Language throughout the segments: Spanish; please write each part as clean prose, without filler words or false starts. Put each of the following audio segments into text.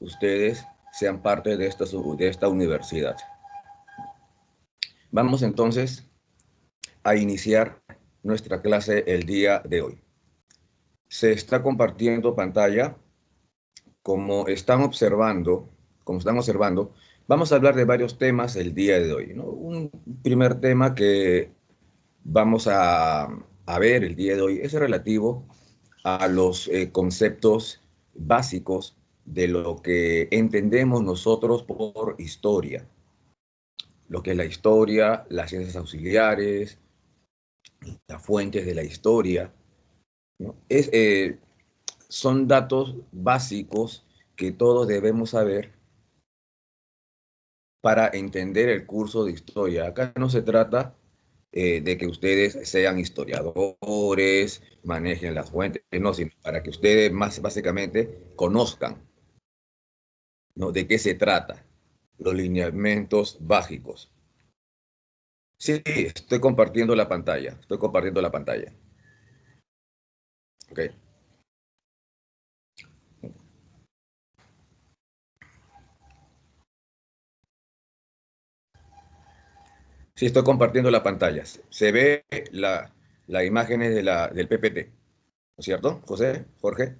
ustedes sean parte de esta universidad. Vamos entonces a iniciar nuestra clase el día de hoy. Se está compartiendo pantalla. Como están observando, vamos a hablar de varios temas el día de hoy, ¿no? Un primer tema que vamos a ver el día de hoy es relativo a los conceptos básicos de lo que entendemos nosotros por historia, lo que es la historia, las ciencias auxiliares, las fuentes de la historia, ¿no? Son datos básicos que todos debemos saber para entender el curso de historia. Acá no se trata de que ustedes sean historiadores, manejen las fuentes, no, sino para que ustedes más básicamente conozcan, ¿no?, de qué se trata, los lineamientos básicos. Sí, estoy compartiendo la pantalla, estoy compartiendo la pantalla. Ok. Sí, estoy compartiendo la pantalla. Se ve la imágenes del PPT, ¿no es cierto, José, Jorge?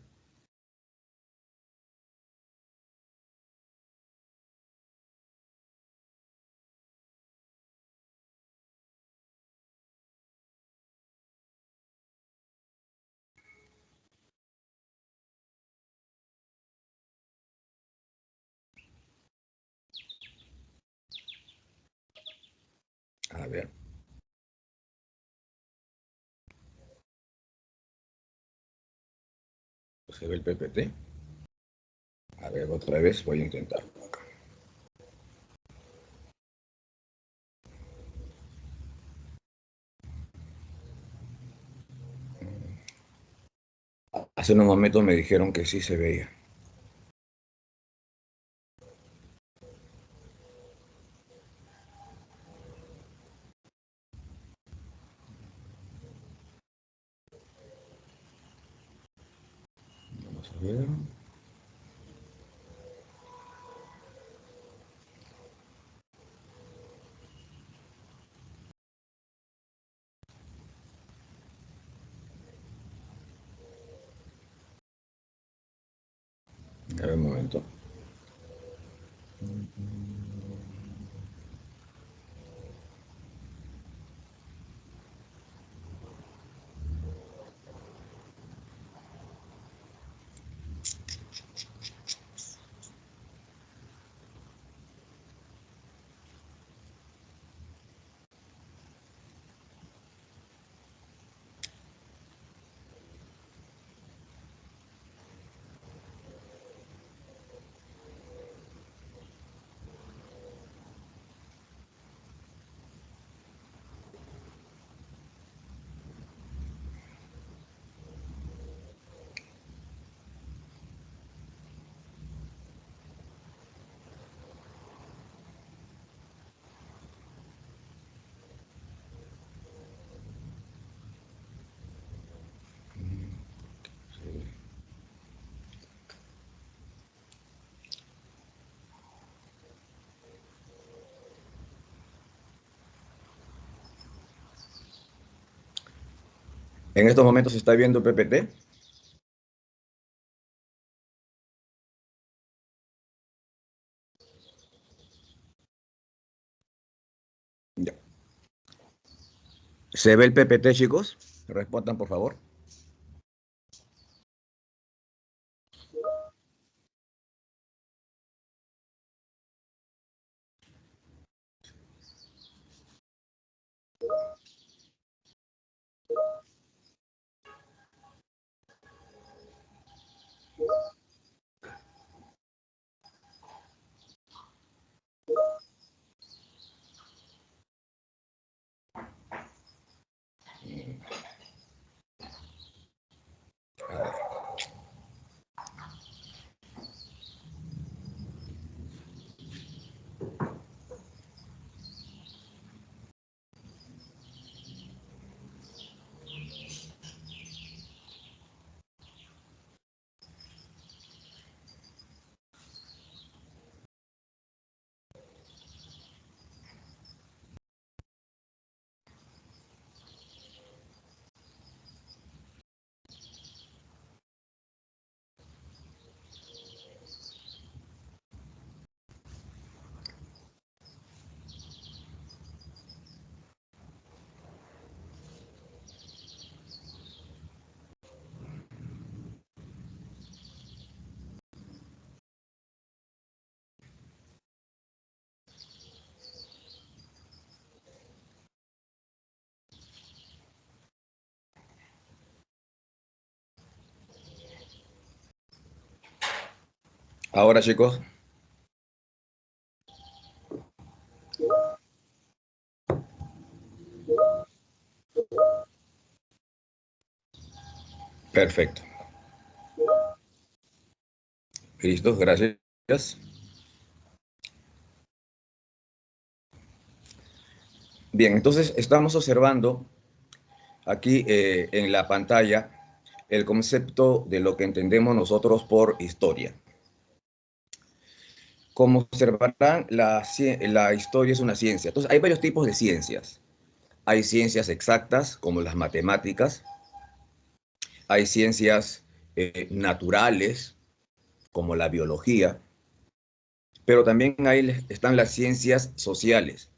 A ver, se ve el PPT. A ver, otra vez voy a intentar. Hace unos momentos me dijeron que sí se veía. Vamos a ver. A ver un momento. En estos momentos se está viendo el PPT. Ya. ¿Se ve el PPT, chicos? Respondan, por favor. Ahora, chicos, perfecto. Listo, gracias. Bien, entonces estamos observando aquí en la pantalla el concepto de lo que entendemos nosotros por historia. Como observarán, la historia es una ciencia. Entonces, hay varios tipos de ciencias. Hay ciencias exactas, como las matemáticas. Hay ciencias naturales, como la biología. Pero también están las ciencias sociales,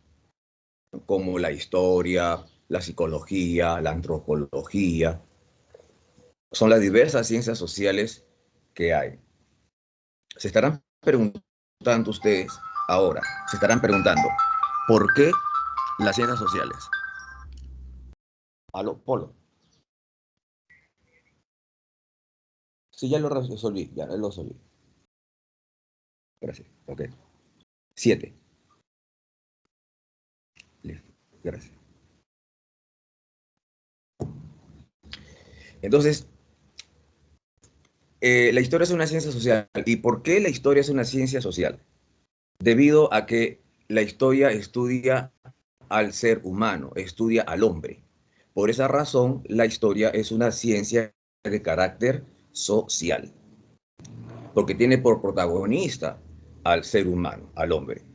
como la historia, la psicología, la antropología. Son las diversas ciencias sociales que hay. Se estarán preguntando ustedes ahora, se estarán preguntando, ¿por qué las ciencias sociales? Aló, Polo. Sí, ya lo resolví, ya lo resolví. Gracias. Ok. 7. Listo. Gracias. Entonces, la historia es una ciencia social. ¿Y por qué la historia es una ciencia social? Debido a que la historia estudia al ser humano, estudia al hombre. Por esa razón, la historia es una ciencia de carácter social, porque tiene por protagonista al ser humano, al hombre.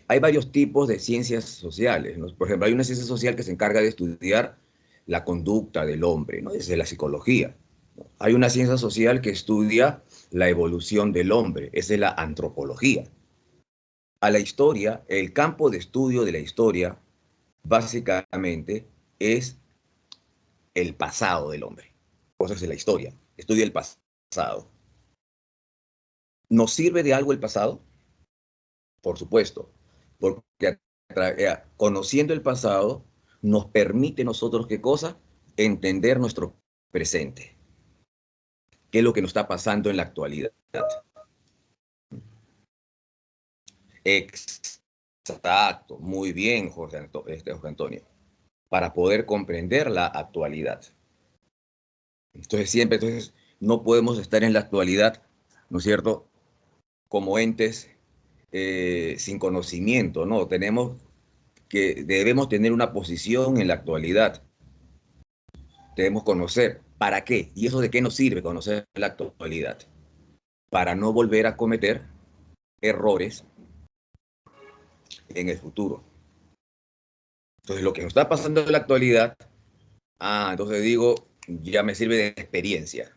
Hay varios tipos de ciencias sociales, ¿no? Por ejemplo, hay una ciencia social que se encarga de estudiar la conducta del hombre, ¿no? Desde la psicología. Hay una ciencia social que estudia la evolución del hombre, esa es la antropología. A la historia, el campo de estudio de la historia, básicamente, es el pasado del hombre. Cosas de la historia, estudia el pasado. ¿Nos sirve de algo el pasado? Por supuesto, porque conociendo el pasado nos permite nosotros, ¿qué cosa? Entender nuestro presente, qué es lo que nos está pasando en la actualidad. Exacto, muy bien, Jorge Antonio, para poder comprender la actualidad. Entonces, no podemos estar en la actualidad, ¿no es cierto?, como entes sin conocimiento, ¿no? Debemos tener una posición en la actualidad, debemos conocer para qué, y eso de qué nos sirve conocer la actualidad, para no volver a cometer errores en el futuro. Entonces, lo que nos está pasando en la actualidad, entonces digo, ya me sirve de experiencia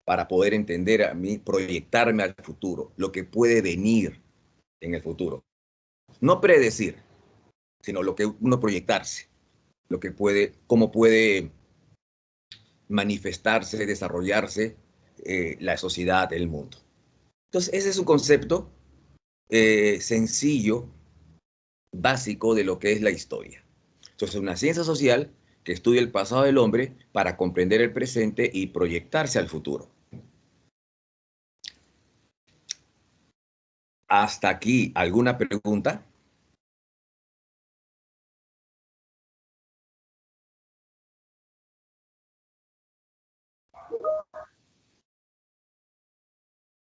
para poder entender a mí, proyectarme al futuro, lo que puede venir en el futuro. No predecir, sino lo que uno proyectarse, lo que puede, cómo puede manifestarse, desarrollarse la sociedad, el mundo. Entonces, ese es un concepto sencillo, básico de lo que es la historia. Entonces, es una ciencia social que estudia el pasado del hombre para comprender el presente y proyectarse al futuro. Hasta aquí, ¿alguna pregunta?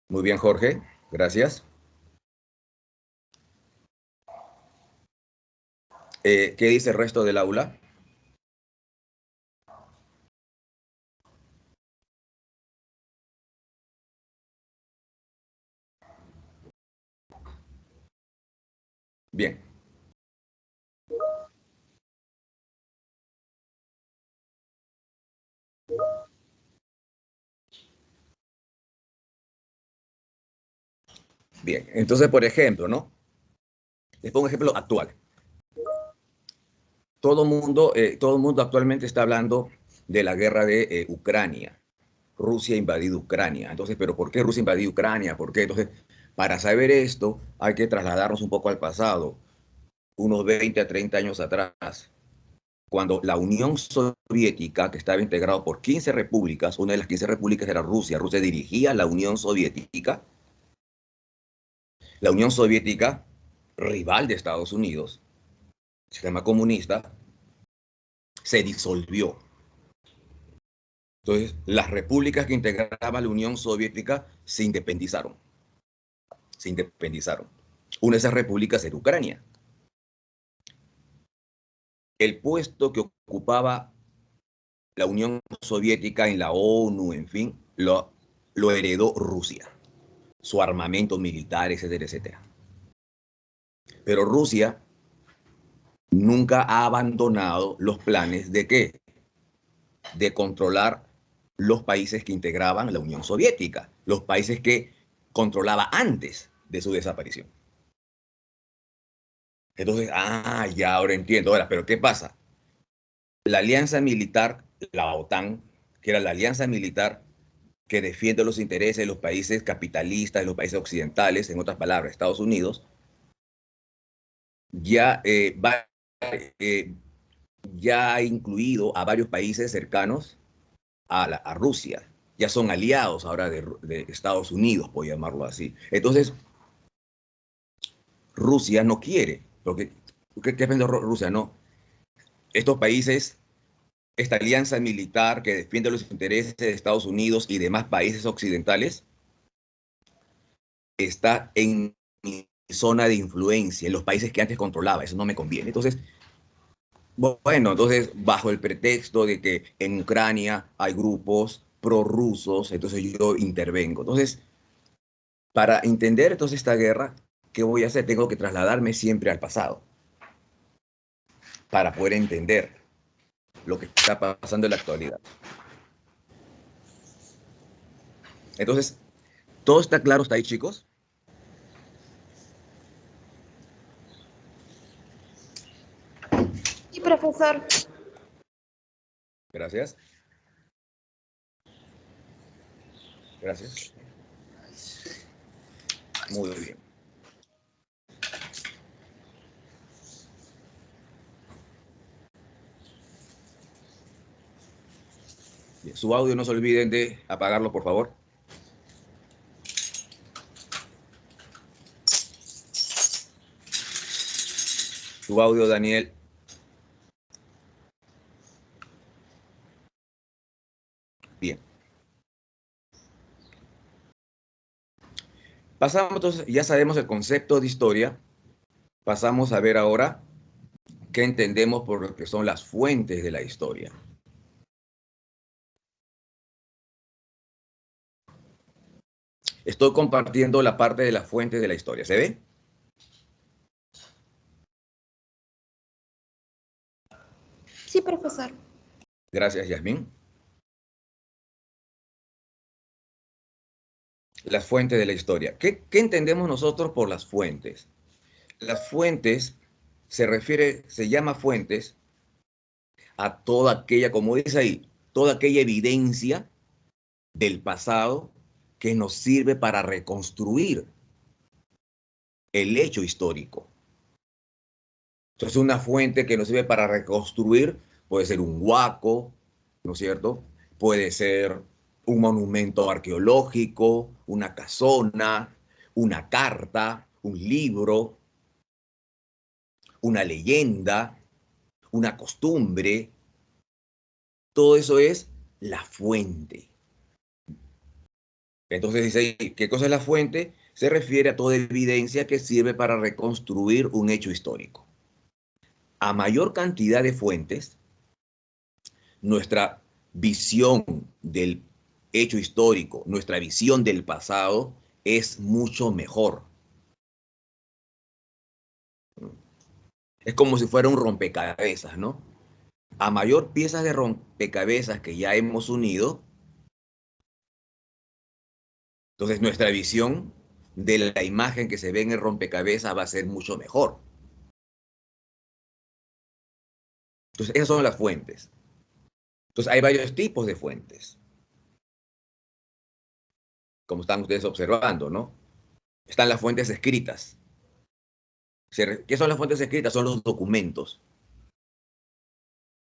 Muy bien, Jorge, gracias. ¿Qué dice el resto del aula? Bien, bien. Entonces, por ejemplo, ¿no? Les pongo un ejemplo actual. Todo mundo actualmente está hablando de la guerra de Ucrania. Rusia ha invadido Ucrania. Entonces, ¿pero por qué Rusia ha invadido Ucrania? ¿Por qué? Entonces, para saber esto, hay que trasladarnos un poco al pasado, unos 20 a 30 años atrás. cuando la Unión Soviética, que estaba integrada por 15 repúblicas, una de las 15 repúblicas era Rusia, Rusia dirigía la Unión Soviética, rival de Estados Unidos, sistema comunista, se disolvió. Entonces, las repúblicas que integraban la Unión Soviética se independizaron. Se independizaron. Una de esas repúblicas era Ucrania. El puesto que ocupaba la Unión Soviética en la ONU, en fin, lo heredó Rusia. Su armamento militar, etcétera, etcétera. Pero Rusia nunca ha abandonado los planes de ¿qué? De controlar los países que integraban la Unión Soviética, los países que controlaba antes de su desaparición. Entonces, ya ahora entiendo. Ahora, pero ¿qué pasa? La alianza militar, la OTAN, que era la alianza militar que defiende los intereses de los países capitalistas, de los países occidentales, en otras palabras, Estados Unidos, ya, eh, ya ha incluido a varios países cercanos a Rusia. Ya son aliados ahora de Estados Unidos, por llamarlo así. Entonces, Rusia no quiere, porque ¿qué pensó Rusia? No, estos países, esta alianza militar que defiende los intereses de Estados Unidos y demás países occidentales, está en mi zona de influencia, en los países que antes controlaba, eso no me conviene. Entonces, bueno, entonces, bajo el pretexto de que en Ucrania hay grupos prorrusos, entonces yo intervengo. Entonces, para entender entonces esta guerra, ¿qué voy a hacer? Tengo que trasladarme siempre al pasado para poder entender lo que está pasando en la actualidad. Entonces, ¿todo está claro hasta ahí, chicos? Sí, profesor. Gracias. Gracias. Muy bien. Bien. Su audio no se olviden de apagarlo, por favor. Su audio, Daniel. Bien. Pasamos entonces, ya sabemos el concepto de historia. Pasamos a ver ahora qué entendemos por lo que son las fuentes de la historia. Estoy compartiendo la parte de las fuentes de la historia. ¿Se ve? Sí, profesor. Gracias, Yasmín. Las fuentes de la historia. ¿Qué entendemos nosotros por las fuentes? Las fuentes se llama fuentes a toda aquella, como dice ahí, toda aquella evidencia del pasado que nos sirve para reconstruir el hecho histórico. Entonces, una fuente que nos sirve para reconstruir puede ser un huaco, ¿no es cierto? Puede ser un monumento arqueológico, una casona, una carta, un libro, una leyenda, una costumbre. Todo eso es la fuente. Entonces dice ahí, ¿qué cosa es la fuente? Se refiere a toda evidencia que sirve para reconstruir un hecho histórico. A mayor cantidad de fuentes, nuestra visión del hecho histórico, nuestra visión del pasado es mucho mejor. Es como si fuera un rompecabezas, ¿no? A mayor piezas de rompecabezas que ya hemos unido, entonces nuestra visión de la imagen que se ve en el rompecabezas va a ser mucho mejor. Entonces, esas son las fuentes. Entonces, hay varios tipos de fuentes, como están ustedes observando, ¿no? Están las fuentes escritas. ¿Qué son las fuentes escritas? Son los documentos.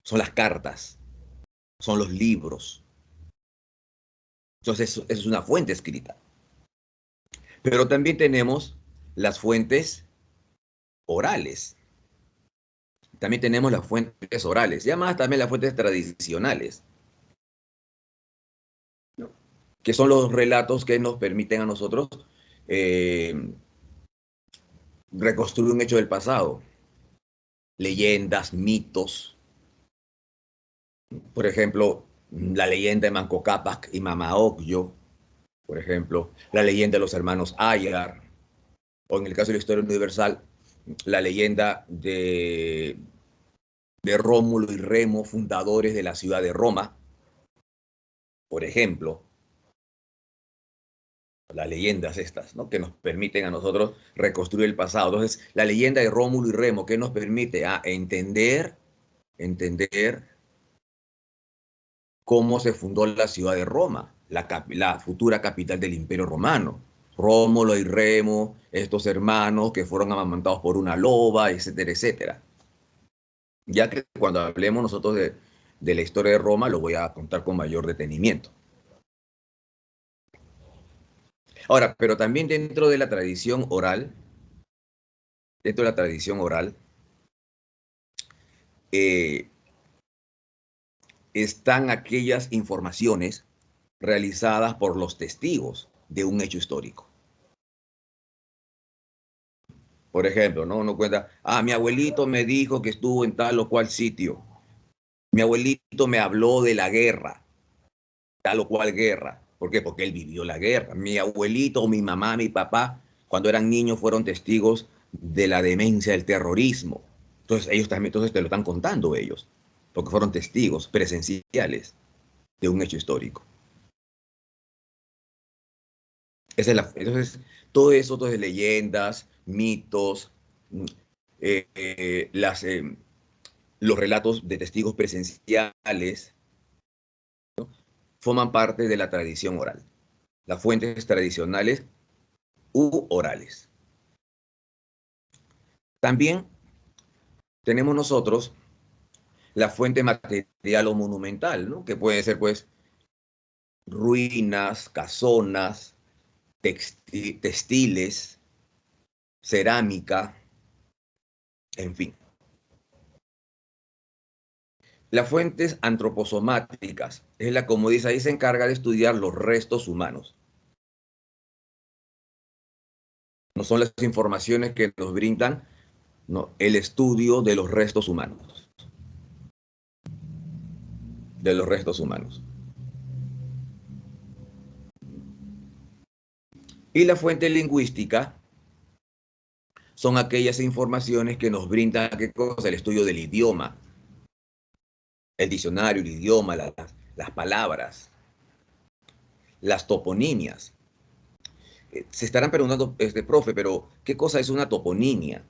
son las cartas, son los libros. Entonces, eso es una fuente escrita. Pero también tenemos las fuentes orales. También tenemos las fuentes orales, llamadas también las fuentes tradicionales, ¿no? Que son los relatos que nos permiten a nosotros eh, reconstruir un hecho del pasado. Leyendas, mitos, por ejemplo, la leyenda de Manco Cápac y Mama Ocllo, por ejemplo, la leyenda de los hermanos Ayar, o en el caso de la historia universal, la leyenda de Rómulo y Remo, fundadores de la ciudad de Roma, por ejemplo, las leyendas estas, ¿no? Que nos permiten a nosotros reconstruir el pasado. Entonces, la leyenda de Rómulo y Remo, ¿qué nos permite? Entender cómo se fundó la ciudad de Roma, la futura capital del Imperio Romano. Rómulo y Remo, estos hermanos que fueron amamantados por una loba, etcétera, etcétera. Ya que cuando hablemos nosotros de la historia de Roma, lo voy a contar con mayor detenimiento. Ahora, pero también dentro de la tradición oral, eh, están aquellas informaciones realizadas por los testigos de un hecho histórico. Por ejemplo, ¿no? Uno cuenta, mi abuelito me dijo que estuvo en tal o cual sitio. Mi abuelito me habló de la guerra, tal o cual guerra. ¿Por qué? Porque él vivió la guerra. Mi abuelito, mi mamá, mi papá, cuando eran niños fueron testigos de la demencia del terrorismo. Entonces ellos también, entonces te lo están contando ellos, porque fueron testigos presenciales de un hecho histórico. Entonces, todo eso, todas leyendas, mitos, eh, eh, las, eh, los relatos de testigos presenciales, ¿no? Forman parte de la tradición oral, las fuentes tradicionales u orales. También tenemos nosotros la fuente material o monumental, ¿no? Que puede ser, pues, ruinas, casonas, textiles, cerámica, en fin. Las fuentes antroposomáticas es la, como dice ahí, se encarga de estudiar los restos humanos. No son las informaciones que nos brindan, no, el estudio de los restos humanos. De los restos humanos. Y la fuente lingüística son aquellas informaciones que nos brindan, ¿qué cosa? El estudio del idioma, el diccionario, el idioma, las palabras, las toponimias. Se estarán preguntando, profe, pero ¿qué cosa es una toponimia?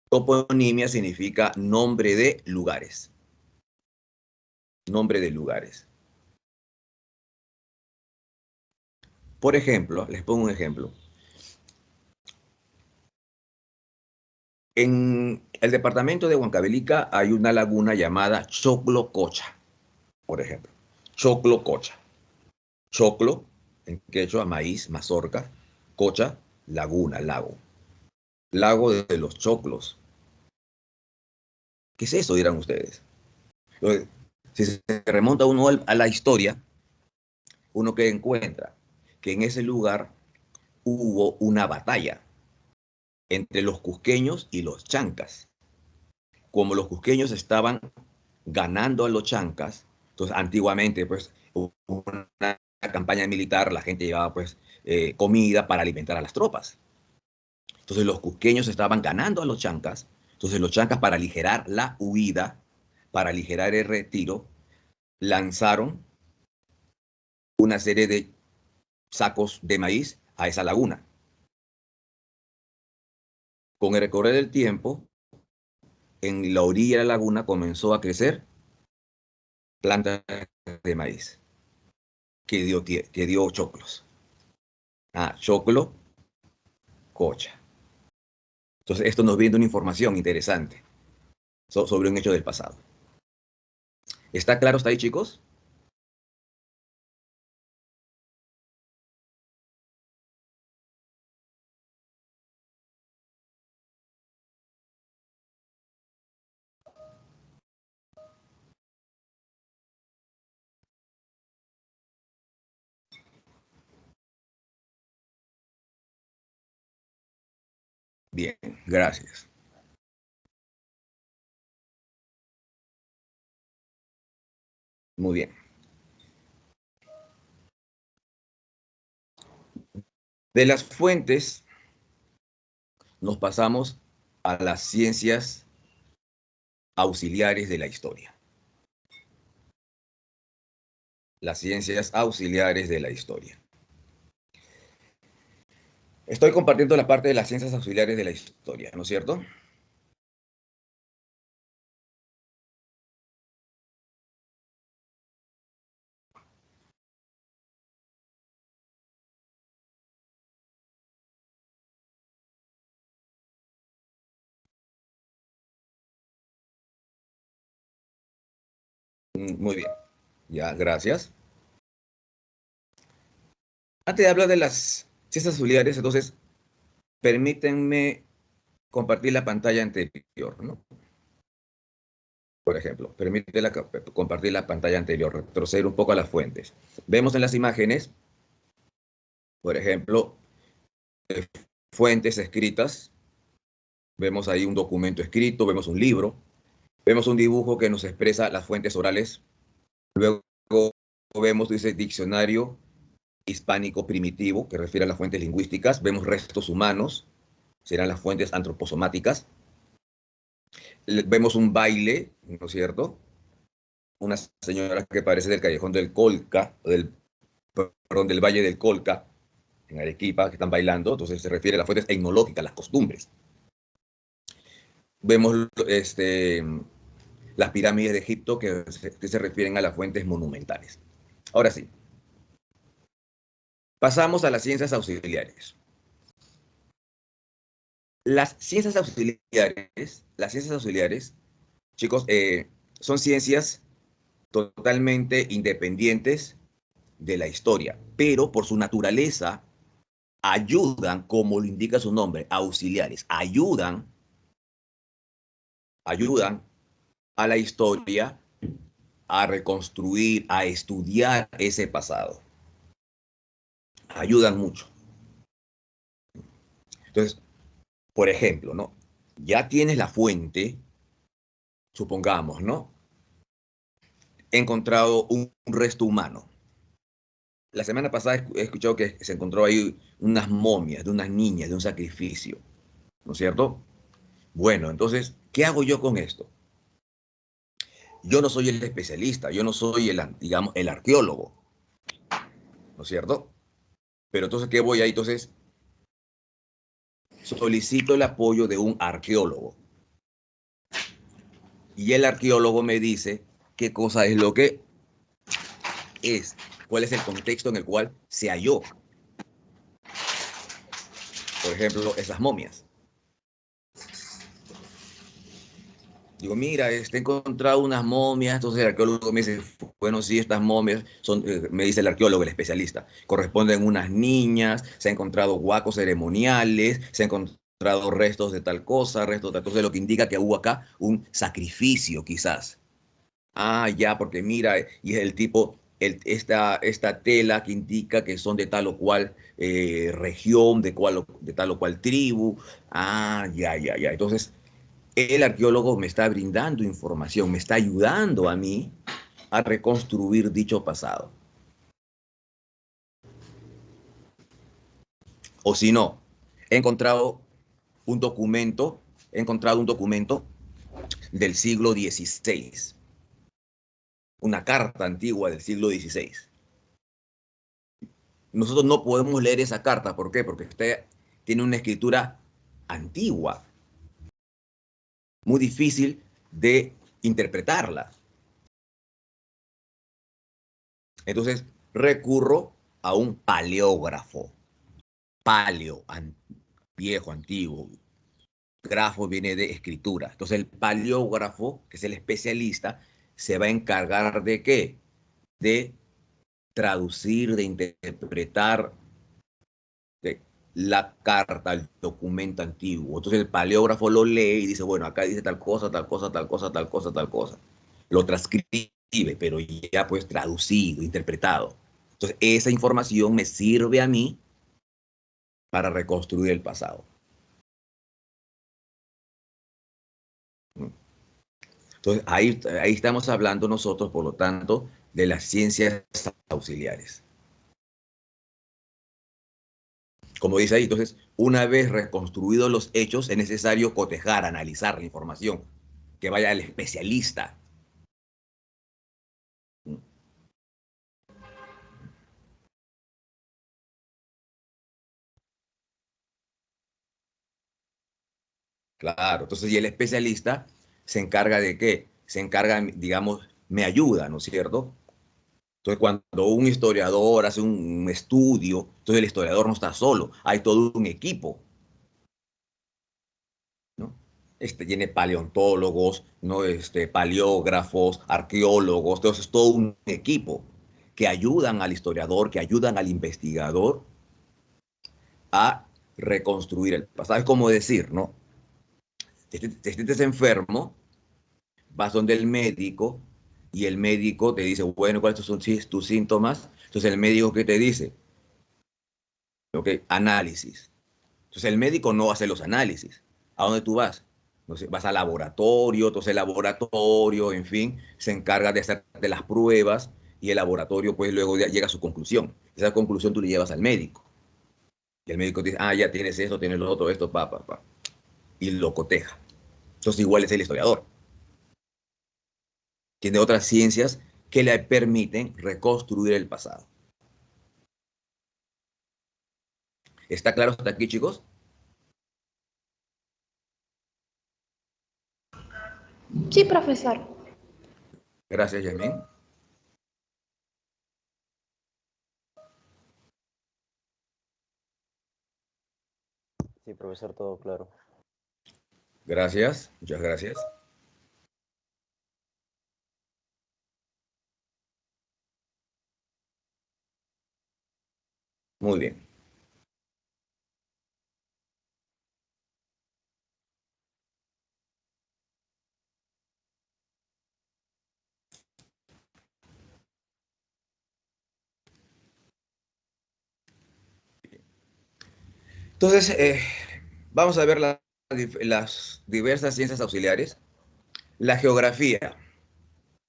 Toponimia significa nombre de lugares. Nombre de lugares. Por ejemplo, les pongo un ejemplo. En el departamento de Huancavelica hay una laguna llamada Choclo Cocha, por ejemplo. Choclo Cocha. Choclo, en quechua, maíz, mazorca. Cocha, laguna, lago. Lago de los choclos. ¿Qué es eso, dirán ustedes? Entonces, si se remonta uno a la historia, uno que encuentra que en ese lugar hubo una batalla entre los cusqueños y los chancas. Como los cusqueños estaban ganando a los chancas, entonces antiguamente pues una campaña militar, la gente llevaba pues comida para alimentar a las tropas. Entonces los cusqueños estaban ganando a los chancas, entonces los chancas para aligerar la huida, para aligerar el retiro, lanzaron una serie de sacos de maíz a esa laguna. Con el recorrer del tiempo, en la orilla de la laguna comenzó a crecer plantas de maíz que dio choclos. Choclo, cocha. Entonces, esto nos brinda una información interesante. sobre un hecho del pasado. ¿Está claro hasta ahí, chicos? Bien, gracias. Muy bien. De las fuentes nos pasamos a las ciencias auxiliares de la historia. Las ciencias auxiliares de la historia. Estoy compartiendo la parte de las ciencias auxiliares de la historia, ¿no es cierto? Muy bien. Ya, gracias. Antes de hablar de las ciencias auxiliares, entonces, permítanme compartir la pantalla anterior, ¿no? Por ejemplo, compartir la pantalla anterior, retroceder un poco a las fuentes. Vemos en las imágenes, por ejemplo, fuentes escritas, vemos ahí un documento escrito, vemos un libro, vemos un dibujo que nos expresa las fuentes orales, luego vemos, dice, diccionario hispánico primitivo, que refiere a las fuentes lingüísticas, vemos restos humanos, serán las fuentes antroposomáticas, vemos un baile, ¿no es cierto? Una señora que parece del callejón del Colca, perdón, del Valle del Colca, en Arequipa, que están bailando, entonces se refiere a las fuentes etnológicas, las costumbres. Vemos las pirámides de Egipto que se refieren a las fuentes monumentales. Ahora sí, pasamos a las las ciencias auxiliares, chicos, son ciencias totalmente independientes de la historia, pero por su naturaleza ayudan, como lo indica su nombre, auxiliares, ayudan a la historia a reconstruir, a estudiar ese pasado. Ayudan mucho. Entonces, por ejemplo, ¿no? Ya tienes la fuente, supongamos, ¿no? He encontrado un resto humano. La semana pasada he escuchado que se encontró ahí unas momias de unas niñas, de un sacrificio, ¿no es cierto? Bueno, entonces, ¿qué hago yo con esto? Yo no soy el especialista, yo no soy digamos, el arqueólogo, ¿no es cierto? Pero entonces, ¿qué voy ahí? Entonces, solicito el apoyo de un arqueólogo. Y el arqueólogo me dice qué cosa es lo que es, cuál es el contexto en el cual se halló, por ejemplo, esas momias. Digo, mira, he encontrado unas momias, entonces el arqueólogo me dice, bueno, sí, estas momias son, me dice el arqueólogo, el especialista, corresponden a unas niñas, se han encontrado huacos ceremoniales, se han encontrado restos de tal cosa, restos de tal cosa, lo que indica que hubo acá un sacrificio, quizás. Ah, ya, porque mira, y es el tipo, esta tela que indica que son de tal o cual región, de tal o cual tribu. Ah, ya, ya, ya. Entonces, el arqueólogo me está brindando información, me está ayudando a mí a reconstruir dicho pasado. O si no, he encontrado he encontrado un documento del siglo XVI, una carta antigua del siglo XVI. Nosotros no podemos leer esa carta, ¿por qué? Porque usted tiene una escritura antigua, muy difícil de interpretarla. Entonces recurro a un paleógrafo, paleo, viejo, antiguo, grafo viene de escritura. Entonces el paleógrafo, que es el especialista, se va a encargar de ¿qué? De traducir, de interpretar de la carta, el documento antiguo. Entonces el paleógrafo lo lee y dice, bueno, acá dice tal cosa, tal cosa, tal cosa, tal cosa, tal cosa. Lo transcribe, pero ya pues traducido, interpretado. Entonces esa información me sirve a mí para reconstruir el pasado. Entonces ahí estamos hablando nosotros, por lo tanto, de las ciencias auxiliares. Como dice ahí, entonces, una vez reconstruidos los hechos, es necesario cotejar, analizar la información, que vaya al especialista. Claro, entonces, y el especialista se encarga de qué? Se encarga, digamos, me ayuda, ¿no es cierto? Entonces, cuando un historiador hace un estudio, entonces el historiador no está solo, hay todo un equipo, ¿no? Tiene paleontólogos, ¿no? Paleógrafos, arqueólogos, entonces es todo un equipo que ayudan al historiador, que ayudan al investigador a reconstruir el pasado. Es como decir, ¿no? Si estés enfermo, vas donde el médico y el médico te dice, bueno, ¿cuáles son tus síntomas? Entonces el médico, ¿qué te dice? Ok, análisis. Entonces el médico no hace los análisis. ¿A dónde tú vas? No sé, vas al laboratorio, entonces el laboratorio, en fin, se encarga de hacer de las pruebas y el laboratorio pues luego llega a su conclusión. Esa conclusión tú le llevas al médico. Y el médico dice, ah, ya tienes esto, tienes lo otro, esto, pa, pa, pa. Y lo coteja. Entonces igual es el historiador. Tiene otras ciencias que le permiten reconstruir el pasado. ¿Está claro hasta aquí, chicos? Sí, profesor. Gracias, Yamin. Sí, profesor, todo claro. Gracias, muchas gracias. Muy bien. Entonces, vamos a ver las diversas ciencias auxiliares. La geografía.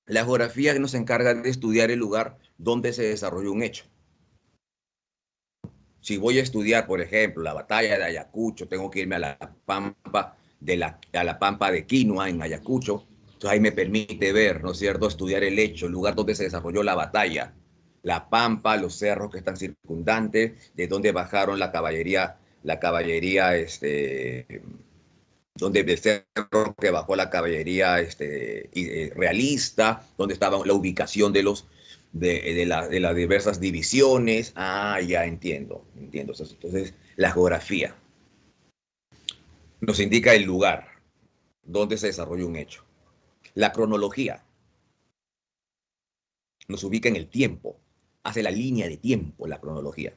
La geografía nos encarga de estudiar el lugar donde se desarrolló un hecho. Si voy a estudiar, por ejemplo, la batalla de Ayacucho, tengo que irme a la pampa a la pampa de Quinua en Ayacucho. Entonces ahí me permite ver, ¿no es cierto?, estudiar el hecho, el lugar donde se desarrolló la batalla, la pampa, los cerros que están circundantes, de donde bajaron la caballería, donde el cerro que bajó la caballería realista, donde estaba la ubicación de las diversas divisiones. Ah, ya entiendo, entiendo. Entonces, la geografía nos indica el lugar donde se desarrolla un hecho. La cronología nos ubica en el tiempo, hace la línea de tiempo, la cronología.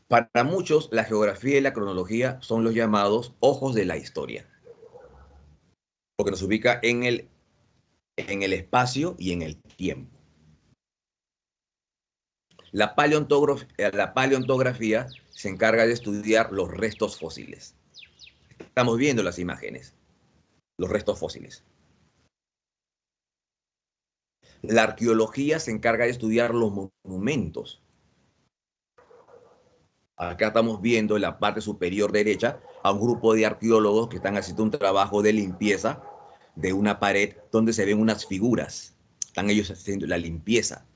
Para muchos, la geografía y la cronología son los llamados ojos de la historia, porque nos ubica en el espacio y en el tiempo. La paleontografía se encarga de estudiar los restos fósiles. Estamos viendo las imágenes, los restos fósiles. La arqueología se encarga de estudiar los monumentos. Acá estamos viendo en la parte superior derecha a un grupo de arqueólogos que están haciendo un trabajo de limpieza de una pared donde se ven unas figuras. Están ellos haciendo la limpieza.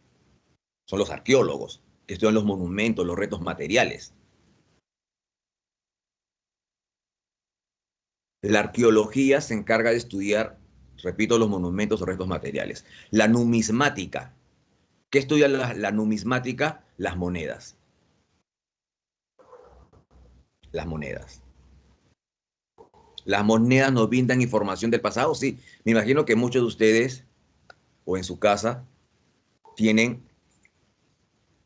Son los arqueólogos que estudian los monumentos, los restos materiales. La arqueología se encarga de estudiar, repito, los monumentos o restos materiales. La numismática. ¿Qué estudia la numismática? Las monedas. Las monedas. ¿Las monedas nos brindan información del pasado? Sí. Me imagino que muchos de ustedes o en su casa tienen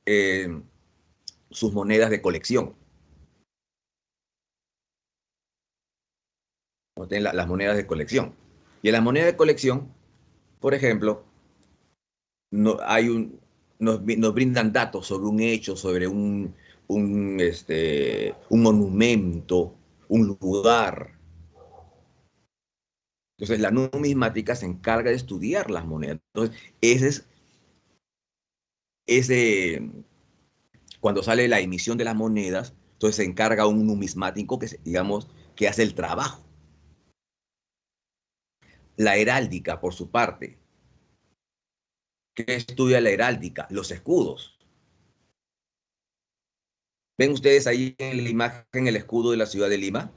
eh, sus monedas de colección. ¿No? Tienen las monedas de colección. Y en las monedas de colección, por ejemplo, no, nos brindan datos sobre un hecho, sobre un monumento, un lugar. Entonces, la numismática se encarga de estudiar las monedas. Entonces, ese, cuando sale la emisión de las monedas, entonces se encarga un numismático que, digamos, que hace el trabajo. La heráldica, por su parte, ¿qué estudia la heráldica? Los escudos. ¿Ven ustedes ahí en la imagen el escudo de la ciudad de Lima?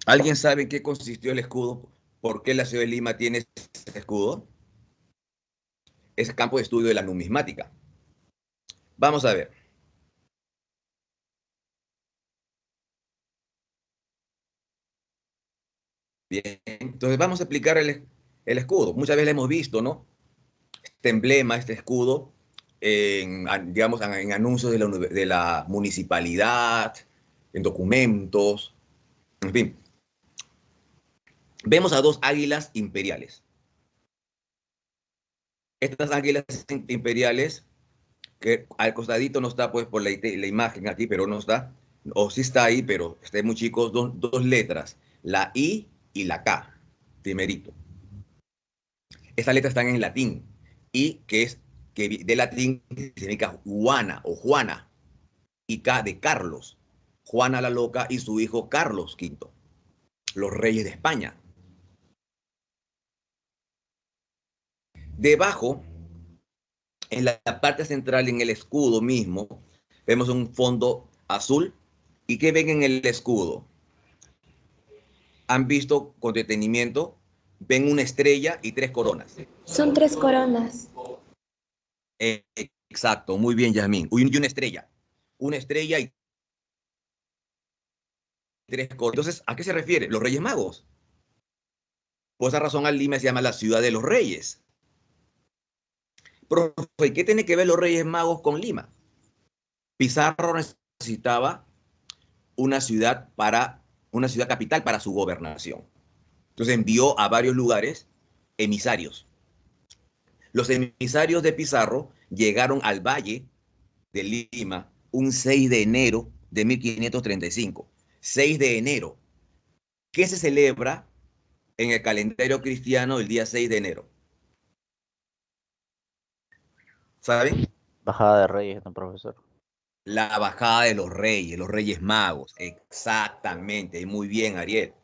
¿Alguien sabe en qué consistió el escudo? ¿Por qué la ciudad de Lima tiene ese escudo? Es campo de estudio de la numismática. Vamos a ver. Bien, entonces vamos a explicar el escudo. Muchas veces lo hemos visto, ¿no? Este emblema, este escudo, digamos, en anuncios de la municipalidad, en documentos, en fin. Vemos a dos águilas imperiales. Estas águilas imperiales, que al costadito no está pues por la imagen aquí, pero no está, o sí está ahí, pero está muy chicos, dos letras, la I y la K, primerito. Estas letras están en latín, I, que es que de latín significa Juana o Juana, y K de Carlos, Juana la Loca y su hijo Carlos V, los reyes de España. Debajo, en la parte central, en el escudo mismo, vemos un fondo azul. ¿Y qué ven en el escudo? Han visto con detenimiento, ven una estrella y tres coronas. Son 3 coronas. Exacto, muy bien, Yasmín. Y una estrella. Una estrella y tres coronas. Entonces, ¿a qué se refiere? Los Reyes Magos. Por esa razón, al Lima se llama la ciudad de los Reyes. Profe, ¿qué tiene que ver los Reyes Magos con Lima? Pizarro necesitaba una ciudad capital para su gobernación. Entonces envió a varios lugares emisarios. Los emisarios de Pizarro llegaron al valle de Lima un 6 de enero de 1535. 6 de enero. ¿Qué se celebra en el calendario cristiano el día 6 de enero? ¿Saben? Bajada de Reyes, ¿no, profesor? La bajada de los Reyes Magos. Exactamente. Muy bien, Ariel.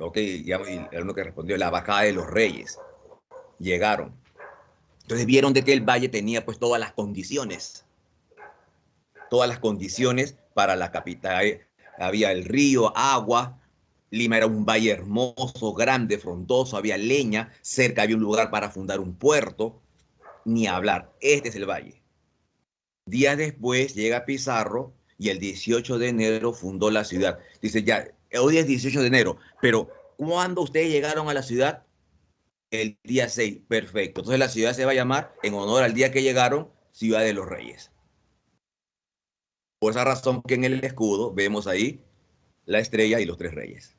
Ok, ya era uno que respondió. La bajada de los Reyes. Llegaron. Entonces vieron de que el valle tenía pues todas las condiciones para la capital. Había el río, agua, Lima era un valle hermoso, grande, frondoso, había leña, cerca había un lugar para fundar un puerto, ni hablar, este es el valle. Días después llega Pizarro y el 18 de enero fundó la ciudad. Dice, ya, hoy es 18 de enero, pero ¿cuándo ustedes llegaron a la ciudad? El día 6, perfecto. Entonces la ciudad se va a llamar, en honor al día que llegaron, Ciudad de los Reyes. Por esa razón que en el escudo vemos ahí la estrella y los tres reyes.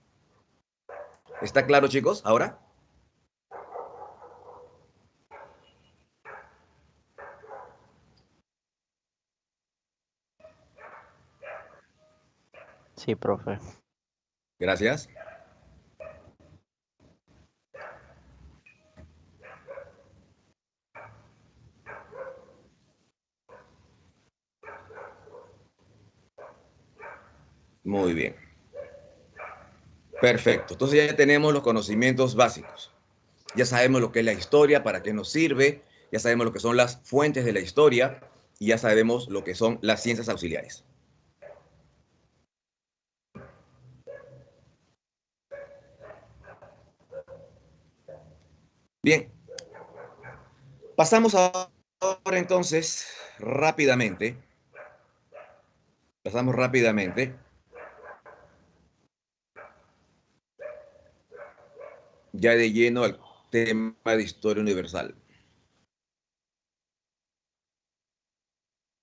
¿Está claro, chicos? Ahora, Sí, profe. gracias. Muy bien. Perfecto. Entonces ya tenemos los conocimientos básicos. Ya sabemos lo que es la historia, para qué nos sirve, ya sabemos lo que son las fuentes de la historia y ya sabemos lo que son las ciencias auxiliares. Bien, pasamos ahora entonces rápidamente, ya de lleno al tema de historia universal.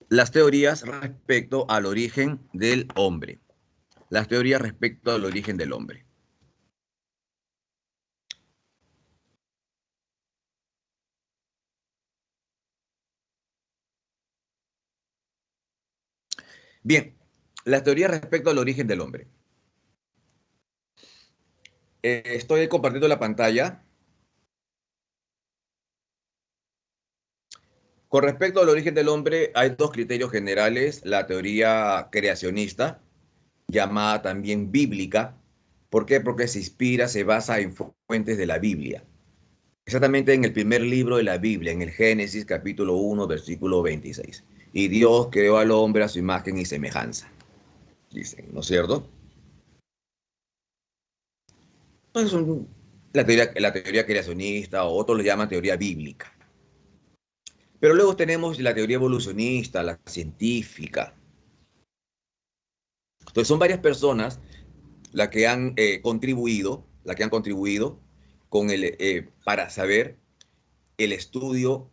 Las teorías respecto al origen del hombre. Las teorías respecto al origen del hombre. Bien, las teorías respecto al origen del hombre. Estoy compartiendo la pantalla. Con respecto al origen del hombre, hay dos criterios generales. La teoría creacionista, llamada también bíblica. ¿Por qué? Porque se inspira, se basa en fuentes de la Biblia. Exactamente en el primer libro de la Biblia, en el Génesis capítulo 1, versículo 26. Y Dios creó al hombre a su imagen y semejanza, dicen, ¿no es cierto? Entonces, la teoría creacionista, o otros lo llaman teoría bíblica. Pero luego tenemos la teoría evolucionista, la científica. Entonces son varias personas las que han contribuido para saber el estudio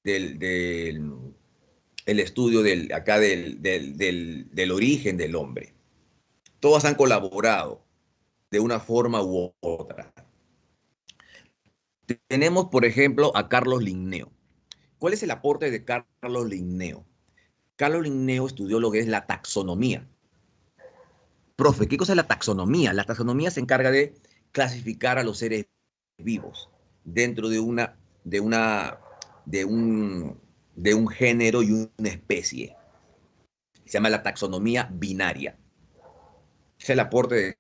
del el estudio del origen del hombre. Todas han colaborado de una forma u otra. Tenemos, por ejemplo, a Carlos Linneo. ¿Cuál es el aporte de Carlos Linneo? Carlos Linneo estudió lo que es la taxonomía. Profe, ¿qué cosa es la taxonomía? La taxonomía se encarga de clasificar a los seres vivos dentro de un, de un género y una especie. Se llama la taxonomía binaria. Es el aporte de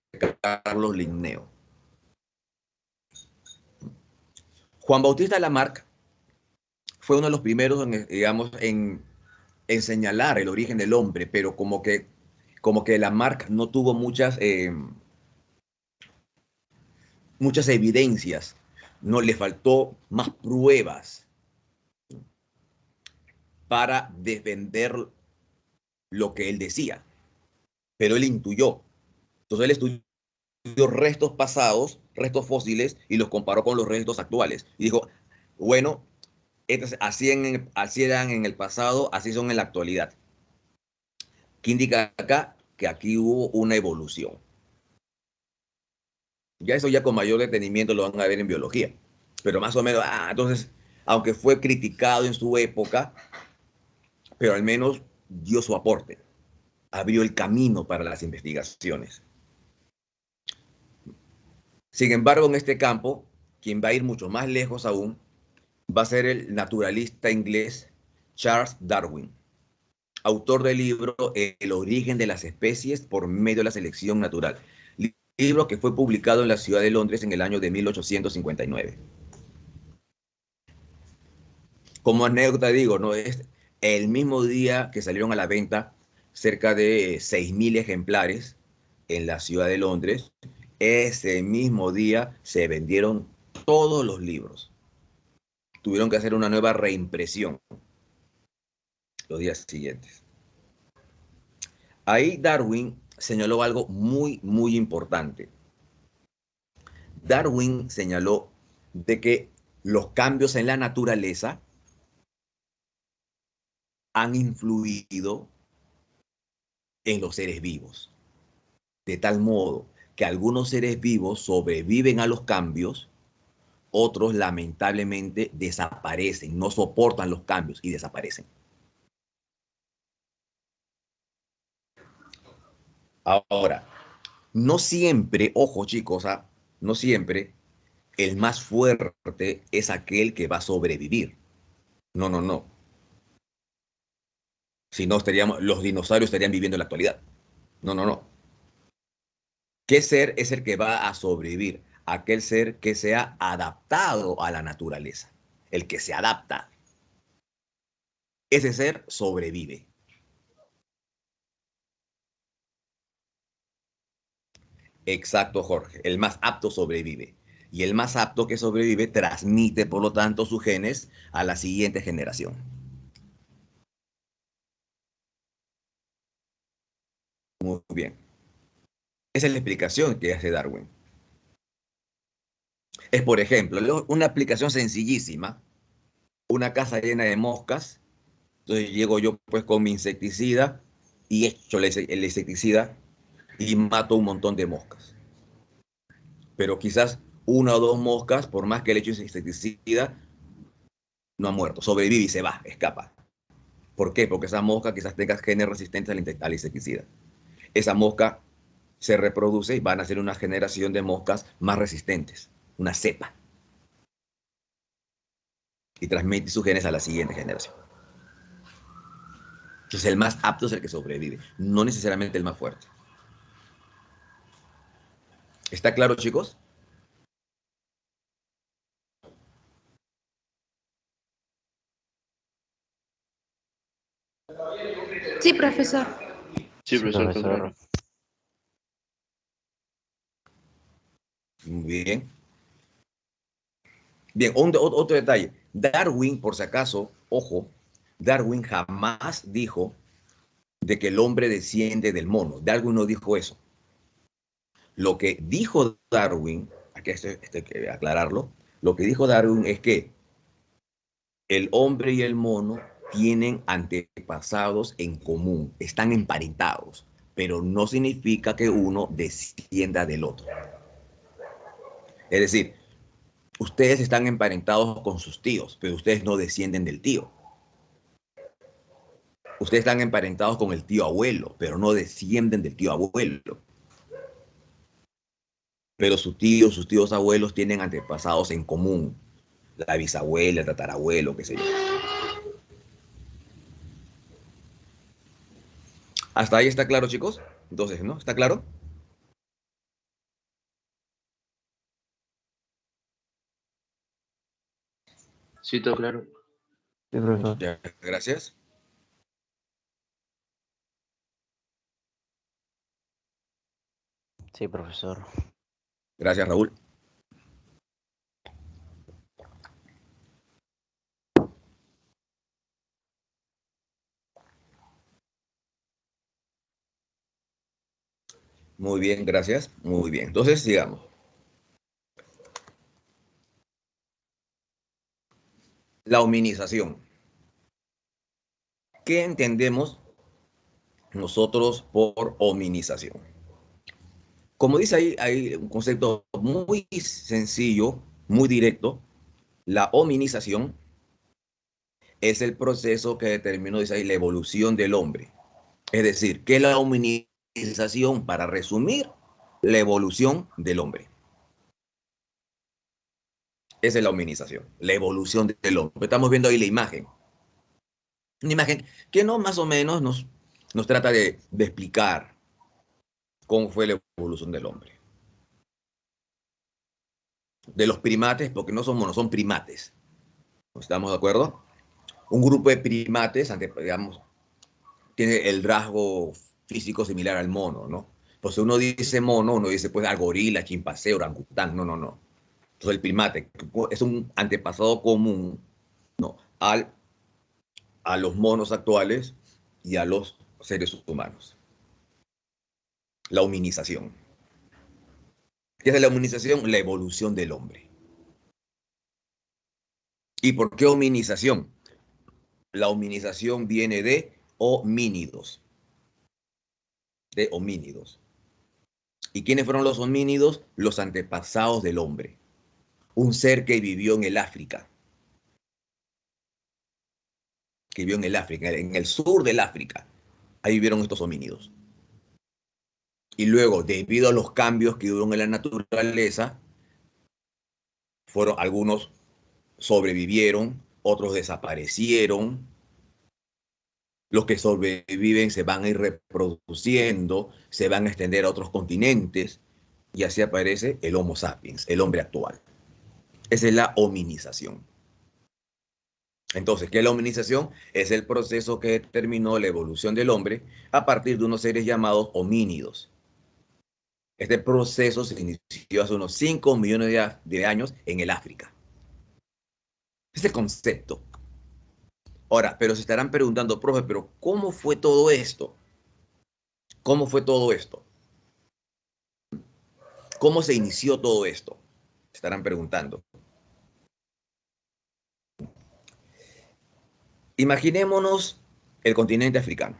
Carlos Linneo. Juan Bautista Lamarck fue uno de los primeros, digamos, en señalar el origen del hombre, pero como que Lamarck no tuvo muchas evidencias, no le faltó más pruebas para defender lo que él decía, pero él intuyó. Entonces él estudió restos pasados, restos fósiles, y los comparó con los restos actuales. Y dijo, bueno, así eran en el pasado, así son en la actualidad. ¿Qué indica acá? Que aquí hubo una evolución. Ya eso ya con mayor detenimiento lo van a ver en biología. Pero más o menos, entonces, aunque fue criticado en su época, pero al menos dio su aporte, abrió el camino para las investigaciones. Sin embargo, en este campo, quien va a ir mucho más lejos aún, va a ser el naturalista inglés Charles Darwin, autor del libro El origen de las especies por medio de la selección natural, libro que fue publicado en la ciudad de Londres en el año de 1859. Como anécdota digo, ¿no? Es el mismo día que salieron a la venta cerca de 6.000 ejemplares en la ciudad de Londres, ese mismo día se vendieron todos los libros. Tuvieron que hacer una nueva reimpresión los días siguientes. Ahí Darwin señaló algo muy, muy importante. Darwin señaló de que los cambios en la naturaleza han influido en los seres vivos, de tal modo que algunos seres vivos sobreviven a los cambios, otros lamentablemente desaparecen, no soportan los cambios y desaparecen. Ahora, no siempre, ojo chicos, no siempre el más fuerte es aquel que va a sobrevivir. No, no, no. Si no, los dinosaurios estarían viviendo en la actualidad. No, no, no. ¿Qué ser es el que va a sobrevivir? Aquel ser que se ha adaptado a la naturaleza. el que se adapta. Ese ser sobrevive. Exacto, Jorge. El más apto sobrevive. Y el más apto que sobrevive transmite, por lo tanto, sus genes a la siguiente generación. Muy bien. Esa es la explicación que hace Darwin. Es, por ejemplo, una aplicación sencillísima, una casa llena de moscas. Entonces llego yo pues con mi insecticida y echo el insecticida y mato un montón de moscas. Pero quizás una o dos moscas, por más que le eche insecticida, no ha muerto, sobrevive y se va, escapa. ¿Por qué? Porque esa mosca quizás tenga genes resistentes al insecticida. Esa mosca se reproduce y van a ser una generación de moscas más resistentes, una cepa, y transmite sus genes a la siguiente generación. Entonces el más apto es el que sobrevive, no necesariamente el más fuerte. ¿Está claro, chicos? Sí, profesor. Sí, Sí, profesor, está claro. profesor. Muy bien. Bien, otro detalle. Darwin, por si acaso, ojo, Darwin jamás dijo de que el hombre desciende del mono. Darwin no dijo eso. Lo que dijo Darwin, aquí esto hay que aclararlo, lo que dijo Darwin es que el hombre y el mono tienen antepasados en común, están emparentados, pero no significa que uno descienda del otro. Es decir, ustedes están emparentados con sus tíos, pero ustedes no descienden del tío. Ustedes están emparentados con el tío abuelo, pero no descienden del tío abuelo. Pero sus tíos abuelos tienen antepasados en común. La bisabuela, el tatarabuelo, qué sé yo. ¿Hasta ahí está claro, chicos? Entonces, ¿no? ¿Está claro? Sí, está claro. Sí, profesor. Muchas gracias. Sí, profesor. Gracias, Raúl. Muy bien, gracias. Muy bien. Entonces, sigamos. La hominización. ¿Qué entendemos nosotros por hominización? Como dice ahí, hay un concepto muy sencillo, muy directo. La hominización es el proceso que determinó, dice ahí, la evolución del hombre. Es decir, ¿qué es la hominización? Para resumir, la evolución del hombre. Esa es la hominización, la evolución del hombre. Estamos viendo ahí la imagen. Una imagen que no más o menos nos trata de explicar cómo fue la evolución del hombre. De los primates, porque no son monos, son primates. ¿Estamos de acuerdo? Un grupo de primates, digamos, tiene el rasgo físico similar al mono, ¿no? Pues uno dice mono, uno dice pues al gorila, chimpancé, orangután, no, no, no. Entonces el primate es un antepasado común, ¿no? A los monos actuales y a los seres humanos. La hominización. ¿Qué es la hominización? La evolución del hombre. ¿Y por qué hominización? La hominización viene de homínidos, de homínidos. ¿Y quiénes fueron los homínidos? Los antepasados del hombre. Un ser que vivió en el África, que vivió en el África, en el sur del África. Ahí vivieron estos homínidos. Y luego, debido a los cambios que hubo en la naturaleza, fueron algunos sobrevivieron, otros desaparecieron. Los que sobreviven se van a ir reproduciendo, se van a extender a otros continentes y así aparece el Homo sapiens, el hombre actual. Esa es la hominización. Entonces, ¿qué es la hominización? Es el proceso que determinó la evolución del hombre a partir de unos seres llamados homínidos. Este proceso se inició hace unos 5 millones de años en el África. Ese concepto. Ahora, pero se estarán preguntando, profe, pero ¿cómo fue todo esto? ¿Cómo fue todo esto? ¿Cómo se inició todo esto? Se estarán preguntando. Imaginémonos el continente africano.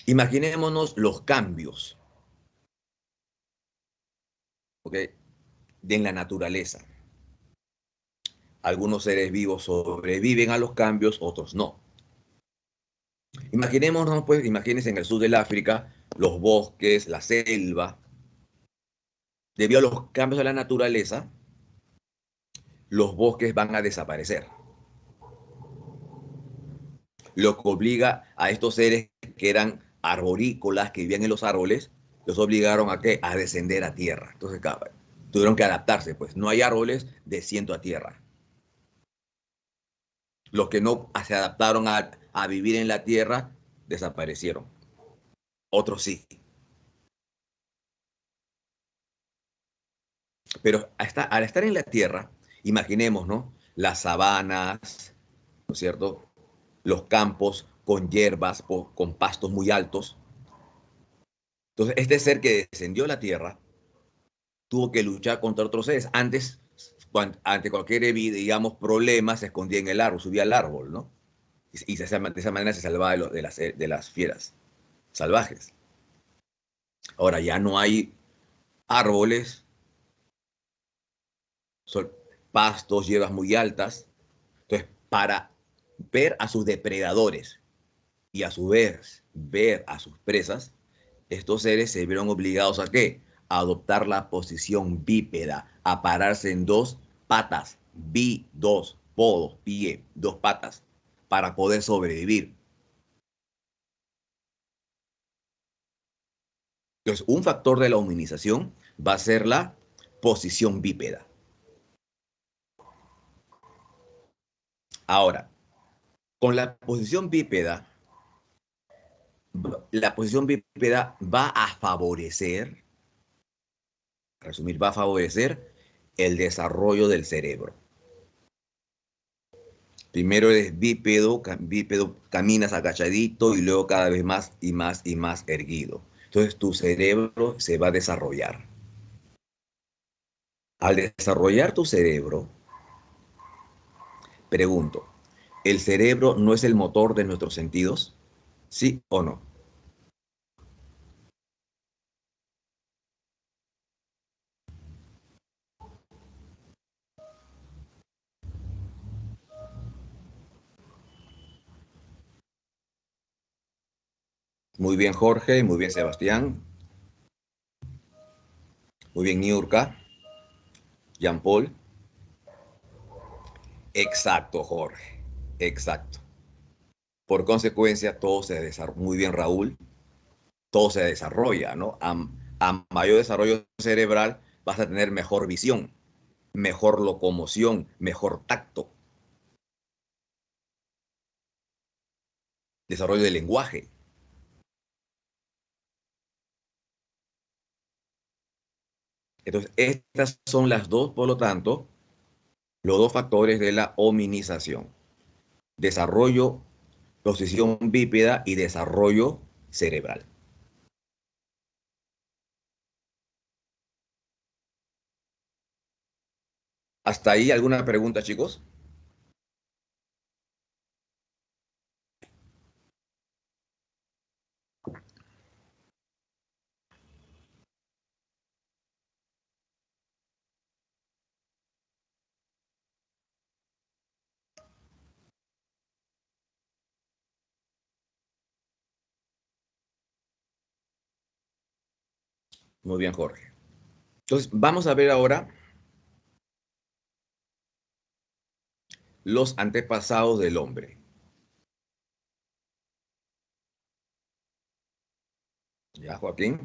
Imaginémonos los cambios, ¿ok? En la naturaleza. Algunos seres vivos sobreviven a los cambios, otros no. Imaginémonos, pues, imagínense en el sur del África, los bosques, la selva. Debido a los cambios de la naturaleza, los bosques van a desaparecer. Lo que obliga a estos seres que eran arborícolas, que vivían en los árboles, los obligaron a ¿qué? A descender a tierra. Entonces, tuvieron que adaptarse, pues no hay árboles, desciendo a tierra. Los que no se adaptaron a vivir en la tierra, desaparecieron. Otros sí. Pero al estar en la tierra, imaginemos, ¿no? Las sabanas, ¿no es cierto? Los campos con hierbas, con pastos muy altos. Entonces, este ser que descendió a la tierra tuvo que luchar contra otros seres. Antes, ante cualquier, digamos, problema, se escondía en el árbol, subía al árbol, ¿no? Y de esa manera se salvaba de las fieras salvajes. Ahora ya no hay árboles, son pastos, hierbas muy altas. Entonces, para ver a sus depredadores y a su vez ver a sus presas, estos seres se vieron obligados a ¿qué? A adoptar la posición bípeda, a pararse en dos patas, dos podos, pie, dos patas, para poder sobrevivir. Entonces, un factor de la hominización va a ser la posición bípeda. Ahora, con la posición bípeda va a favorecer, resumir, va a favorecer el desarrollo del cerebro. Primero eres bípedo, caminas agachadito y luego cada vez más y más y más erguido. Entonces tu cerebro se va a desarrollar. Al desarrollar tu cerebro, pregunto, ¿el cerebro no es el motor de nuestros sentidos? ¿Sí o no? Muy bien, Jorge, muy bien, Sebastián, muy bien, Niurka, Jean Paul. Exacto, Jorge, exacto. Por consecuencia, todo se desarrolla. Muy bien, Raúl, todo se desarrolla, ¿no? A mayor desarrollo cerebral vas a tener mejor visión, mejor locomoción, mejor tacto, desarrollo del lenguaje. Entonces, estas son las dos, por lo tanto, los dos factores de la hominización. Desarrollo, posición bípeda y desarrollo cerebral. ¿Hasta ahí alguna pregunta, chicos? Muy bien, Jorge. Entonces, vamos a ver ahora los antepasados del hombre. ¿Ya, Joaquín?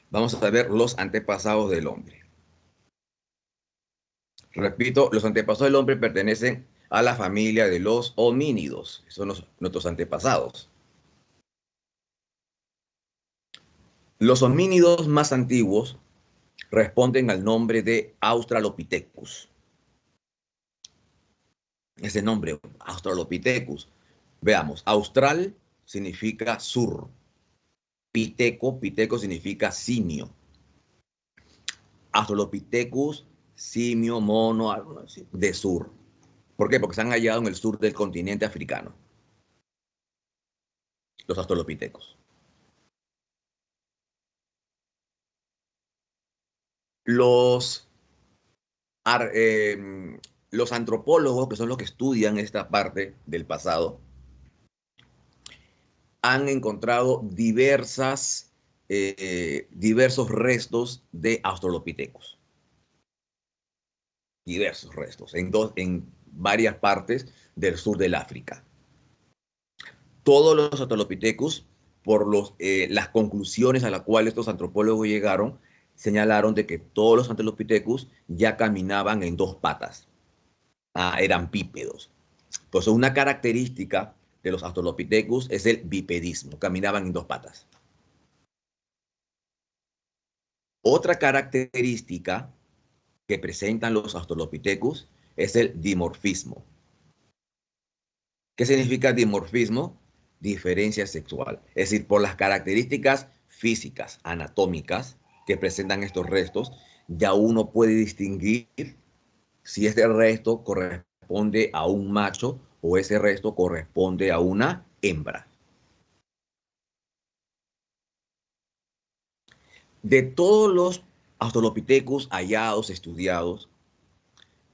Vamos a ver los antepasados del hombre. Repito, los antepasados del hombre pertenecen a la familia de los homínidos, son nuestros antepasados. Los homínidos más antiguos responden al nombre de Australopithecus. Ese nombre, Australopithecus. Veamos, austral significa sur. Piteco significa simio. Australopithecus, simio, mono, algo así, de sur. ¿Por qué? Porque se han hallado en el sur del continente africano. Los australopithecus. Los, los antropólogos, que son los que estudian esta parte del pasado, han encontrado diversos restos de Australopithecus. Diversos restos en varias partes del sur del África. Todos los Australopithecus, por las conclusiones a las cuales estos antropólogos llegaron, señalaron de que todos los Australopithecus ya caminaban en dos patas. Eran bípedos. Entonces, una característica de los Australopithecus es el bipedismo, caminaban en dos patas. Otra característica que presentan los Australopithecus es el dimorfismo. ¿Qué significa dimorfismo? Diferencia sexual. Es decir, por las características físicas, anatómicas que presentan estos restos, ya uno puede distinguir si este resto corresponde a un macho o ese resto corresponde a una hembra. De todos los Australopithecus hallados, estudiados,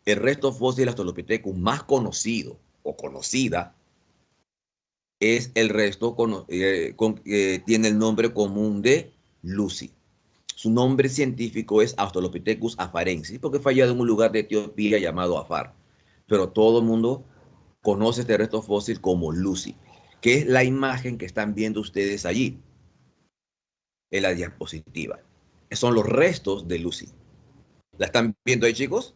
el resto fósil Australopithecus más conocido o conocida es el resto tiene el nombre común de Lucy. Su nombre científico es Australopithecus afarensis, porque fue hallado en un lugar de Etiopía llamado Afar. Pero todo el mundo conoce este resto fósil como Lucy, que es la imagen que están viendo ustedes allí, en la diapositiva. Son los restos de Lucy. ¿La están viendo ahí, chicos?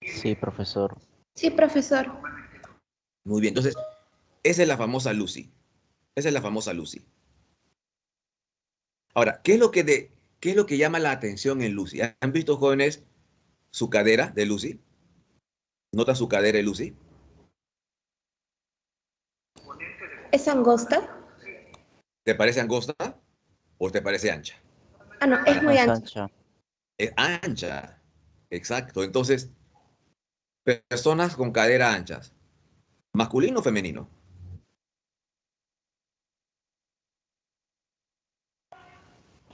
Sí, profesor. Sí, profesor. Muy bien, entonces, esa es la famosa Lucy. Esa es la famosa Lucy. Ahora, ¿qué es lo que llama la atención en Lucy? ¿Han visto, jóvenes, su cadera de Lucy? ¿Nota su cadera de Lucy? ¿Es angosta? ¿Te parece angosta o te parece ancha? Ah, no, es Ana, muy Es ancha. ancha. es ancha. Exacto. Entonces, personas con cadera anchas, ¿masculino o femenino?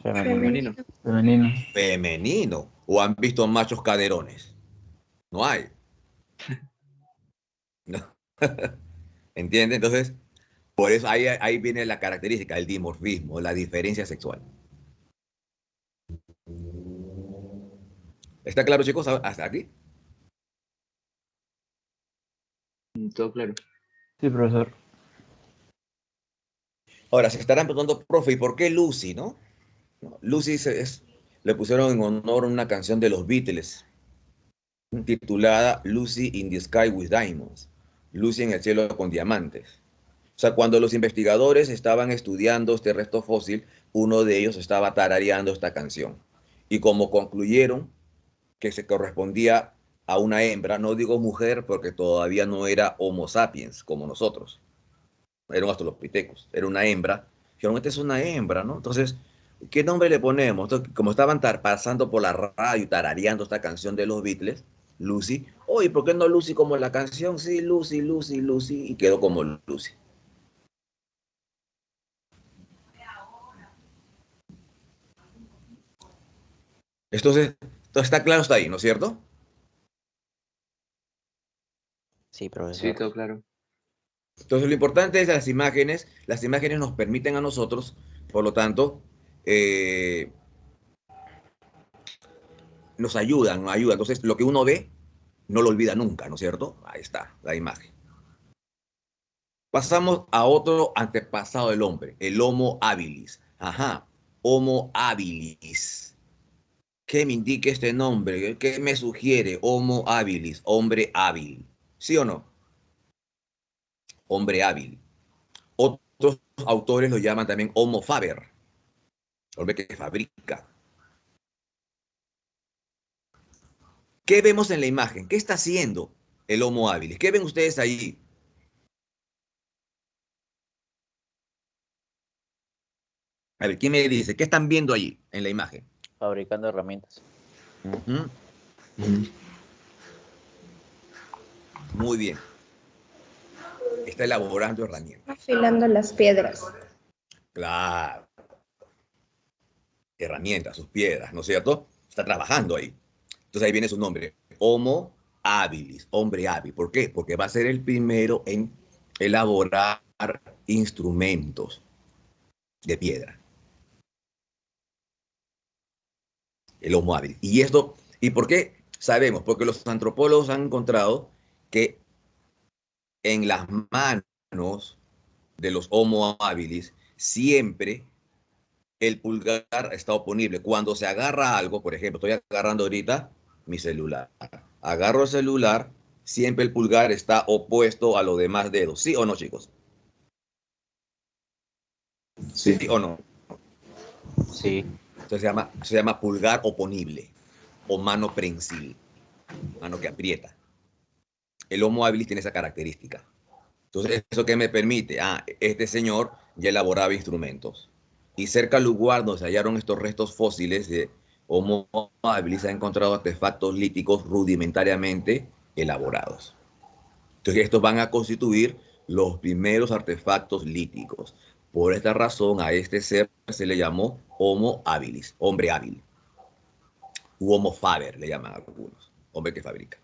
Femenino. Femenino. Femenino. Femenino. ¿O han visto machos caderones? No hay. No. ¿Entiende? Entonces, por eso ahí viene la característica, el dimorfismo, la diferencia sexual. ¿Está claro, chicos, hasta aquí? Todo claro. Sí, profesor. Ahora, se estarán preguntando, profe, ¿y por qué Lucy, no? Lucy le pusieron en honor a una canción de los Beatles, titulada Lucy in the Sky with Diamonds, Lucy en el cielo con diamantes. O sea, cuando los investigadores estaban estudiando este resto fósil, uno de ellos estaba tarareando esta canción. Y como concluyeron que se correspondía a una hembra, no digo mujer porque todavía no era Homo sapiens como nosotros, eran Australopithecus, era una hembra, dijeron, esta es una hembra, ¿no? Entonces, ¿qué nombre le ponemos? Entonces, como estaban pasando por la radio y tarareando esta canción de los Beatles, Lucy, oye, ¿por qué no Lucy como la canción? Sí, Lucy, Lucy, Lucy, y quedó como Lucy. Entonces, está claro hasta ahí, ¿no es cierto? Sí, Sí, profesor. todo claro. Entonces, lo importante es las imágenes nos permiten a nosotros, por lo tanto, nos ayudan, nos ayudan. Entonces, lo que uno ve, no lo olvida nunca, ¿no es cierto? Ahí está, la imagen. Pasamos a otro antepasado del hombre, el Homo habilis. Ajá. Homo habilis. ¿Qué me indica este nombre? ¿Qué me sugiere? Homo habilis, hombre hábil. ¿Sí o no? Hombre hábil. Otros autores lo llaman también Homo faber, hombre que fabrica. ¿Qué vemos en la imagen? ¿Qué está haciendo el Homo habilis? ¿Qué ven ustedes ahí? A ver, ¿quién me dice? ¿Qué están viendo allí en la imagen? Fabricando herramientas. Uh-huh. Muy bien. Está elaborando herramientas. Afilando las piedras. Claro. Herramientas, sus piedras, ¿no es cierto? Está trabajando ahí. Entonces ahí viene su nombre. Homo habilis, hombre hábil. ¿Por qué? Porque va a ser el primero en elaborar instrumentos de piedra. El Homo habilis. ¿Y por qué sabemos? Porque los antropólogos han encontrado que en las manos de los Homo habilis siempre el pulgar está oponible. Cuando se agarra algo, por ejemplo, estoy agarrando ahorita mi celular. Agarro el celular, siempre el pulgar está opuesto a los demás dedos. ¿Sí o no, chicos? Sí. ¿Sí o no? Sí. Entonces se llama pulgar oponible o mano prensil, mano que aprieta. El Homo habilis tiene esa característica. Entonces, ¿eso qué me permite? Este señor ya elaboraba instrumentos. Y cerca al lugar donde se hallaron estos restos fósiles de Homo habilis se han encontrado artefactos líticos rudimentariamente elaborados. Entonces, estos van a constituir los primeros artefactos líticos. Por esta razón, a este ser se le llamó Homo habilis, hombre hábil. U Homo faber, le llaman algunos, hombre que fabrica.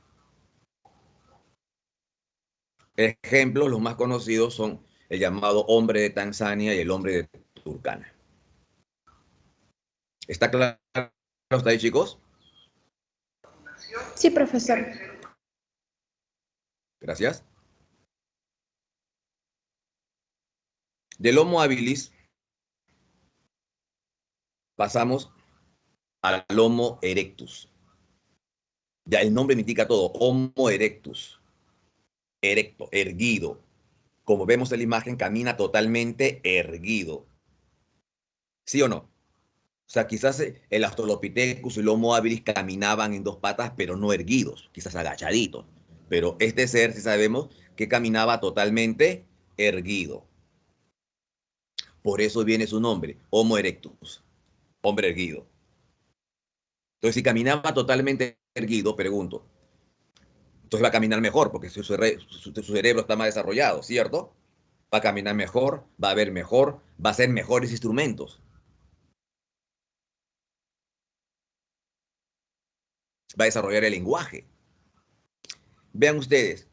Ejemplos, los más conocidos son el llamado hombre de Tanzania y el hombre de Turkana. ¿Está claro hasta ahí, chicos? Sí, profesor. Gracias. Del Homo habilis pasamos al Homo erectus. Ya el nombre me indica todo. Homo erectus. Erecto, erguido. Como vemos en la imagen, camina totalmente erguido. ¿Sí o no? O sea, quizás el Australopithecus y el Homo habilis caminaban en dos patas, pero no erguidos, quizás agachaditos. Pero este ser, sí sabemos que caminaba totalmente erguido. Por eso viene su nombre, Homo erectus, hombre erguido. Entonces, si caminaba totalmente erguido, pregunto, entonces va a caminar mejor, porque su cerebro está más desarrollado, ¿cierto? Va a caminar mejor, va a ver mejor, va a hacer mejores instrumentos, va a desarrollar el lenguaje. Vean ustedes,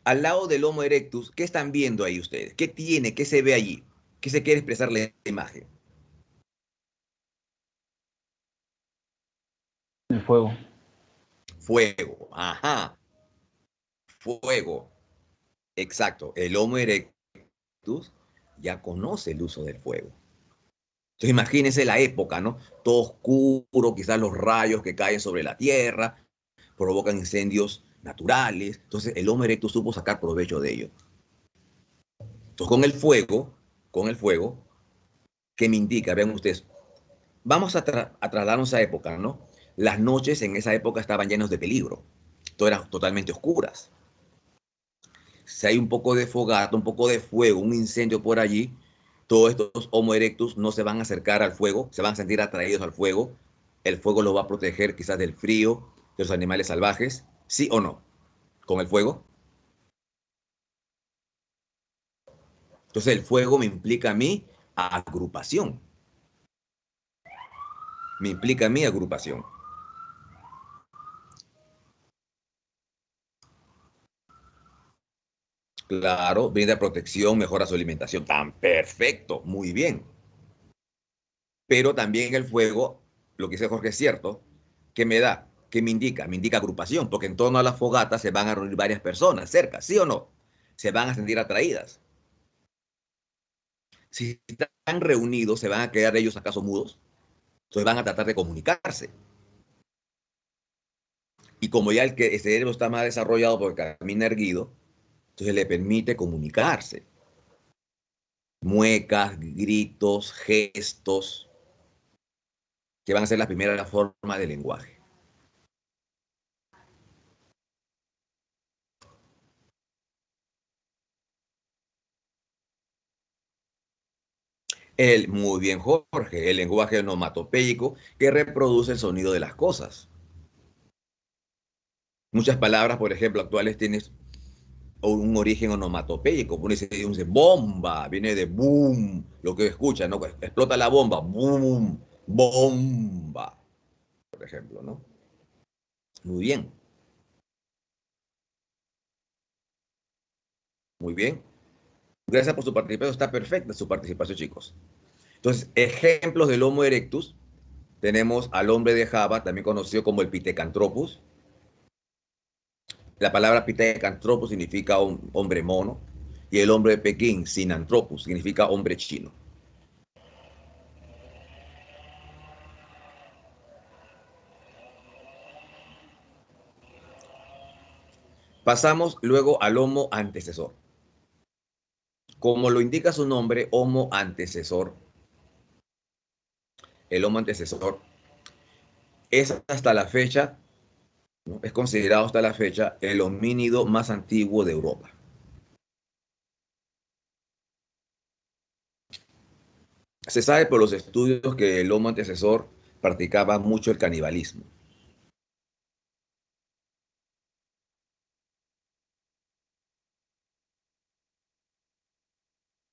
al lado del Homo erectus, ¿qué están viendo ahí ustedes? ¿Qué tiene? ¿Qué se ve allí? ¿Qué se quiere expresar la imagen? El fuego. Fuego. Ajá. Fuego. Exacto. El Homo erectus ya conoce el uso del fuego. Entonces imagínense la época, ¿no? Todo oscuro, quizás los rayos que caen sobre la tierra provocan incendios naturales. Entonces el Homo erectus supo sacar provecho de ello. Entonces con el fuego, ¿qué me indica? Vean ustedes, vamos a trasladarnos a esa época, ¿no? Las noches en esa época estaban llenas de peligro. Todo eran totalmente oscuras. Si hay un poco de fogata, un poco de fuego, un incendio por allí, todos estos Homo erectus no se van a acercar al fuego, se van a sentir atraídos al fuego. El fuego los va a proteger quizás del frío, de los animales salvajes, ¿sí o no? Con el fuego. Entonces el fuego me implica a mí agrupación. Me implica a mí agrupación. Claro, brinda protección, mejora su alimentación. Tan perfecto, muy bien. Pero también el fuego, lo que dice Jorge es cierto, ¿qué me da? ¿Qué me indica? Me indica agrupación, porque en torno a la fogata se van a reunir varias personas cerca, ¿sí o no? Se van a sentir atraídas. Si están reunidos, ¿se van a quedar ellos acaso mudos? Entonces van a tratar de comunicarse. Y como ya el cerebro está más desarrollado porque camina erguido, entonces le permite comunicarse. Muecas, gritos, gestos, que van a ser las primeras formas del lenguaje. Muy bien, Jorge, el lenguaje onomatopéyico que reproduce el sonido de las cosas. Muchas palabras, por ejemplo, actuales tienen un origen onomatopéyico. Uno dice bomba, viene de boom, lo que escucha, ¿no? Explota la bomba, boom, bomba, por ejemplo, ¿no? Muy bien, muy bien. Gracias por su participación, está perfecta su participación, chicos. Entonces, ejemplos del Homo erectus, tenemos al hombre de Java, también conocido como el Pithecanthropus. La palabra Pithecanthropus significa hombre mono, y el hombre de Pekín, Sinanthropus, significa hombre chino. Pasamos luego al Homo antecesor. Como lo indica su nombre, Homo antecesor, el Homo antecesor es hasta la fecha, ¿no? Es considerado hasta la fecha el homínido más antiguo de Europa. Se sabe por los estudios que el Homo antecesor practicaba mucho el canibalismo.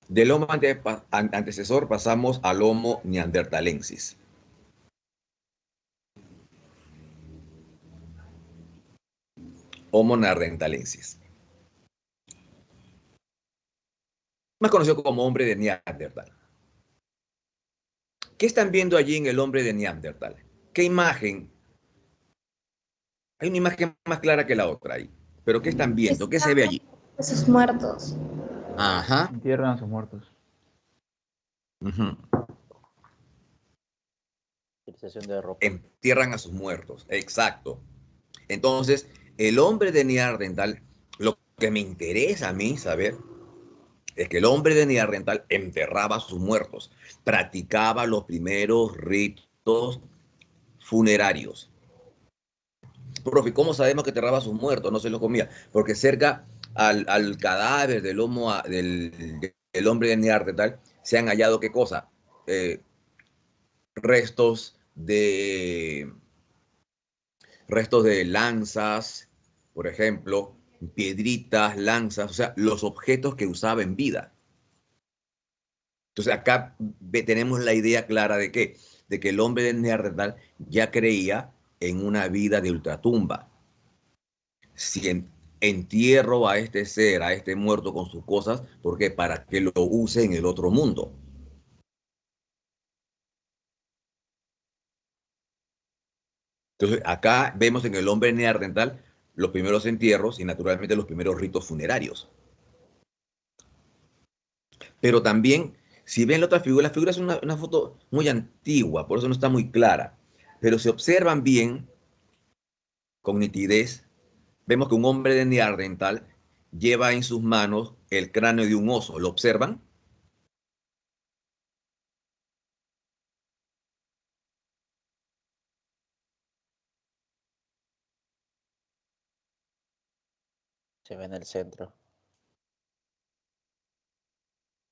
Del Homo antecesor pasamos al Homo neanderthalensis. Homo neanderthalensis. Más conocido como hombre de Neandertal. ¿Qué están viendo allí en el hombre de Neandertal? ¿Qué imagen? Hay una imagen más clara que la otra ahí. Pero ¿qué están viendo? ¿Qué se ve allí? Esos muertos. Ajá. Entierran a sus muertos. Uh-huh. Utilización de ropa. Entierran a sus muertos. Exacto. Entonces, el hombre de Neandertal, lo que me interesa a mí saber es que el hombre de Neandertal enterraba a sus muertos, practicaba los primeros ritos funerarios. Profe, ¿cómo sabemos que enterraba a sus muertos? No se los comía. Porque cerca al cadáver del hombre de Neandertal se han hallado, ¿qué cosa? Restos de restos de lanzas, por ejemplo, piedritas, lanzas, o sea, los objetos que usaba en vida. Entonces acá tenemos la idea clara de qué, de que el hombre de Neandertal ya creía en una vida de ultratumba. Si entierro a este ser, a este muerto con sus cosas, porque para que lo use en el otro mundo. Entonces acá vemos en el hombre neandertal los primeros entierros y naturalmente los primeros ritos funerarios. Pero también, si ven la figura es una foto muy antigua, por eso no está muy clara. Pero si observan bien, con nitidez, vemos que un hombre de Neandertal lleva en sus manos el cráneo de un oso. ¿Lo observan? Se ve en el centro.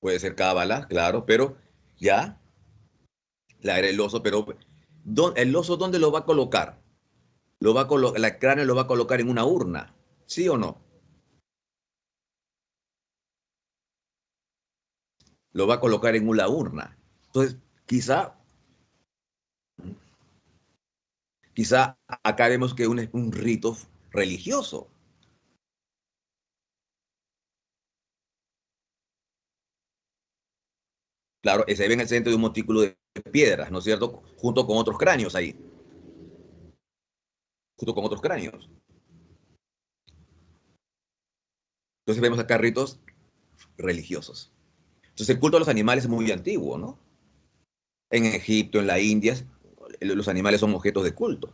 Puede ser cábala, claro, pero ya, la era el oso, pero ¿el oso dónde lo va a colocar? El cráneo lo va a colocar en una urna, ¿sí o no? Lo va a colocar en una urna. Entonces, quizá acá vemos que un rito religioso. Claro, se ve en el centro de un montículo de piedras, ¿no es cierto? Junto con otros cráneos ahí, junto con otros cráneos. Entonces vemos acá ritos religiosos. Entonces el culto a los animales es muy antiguo, ¿no? En Egipto, en la India, los animales son objetos de culto.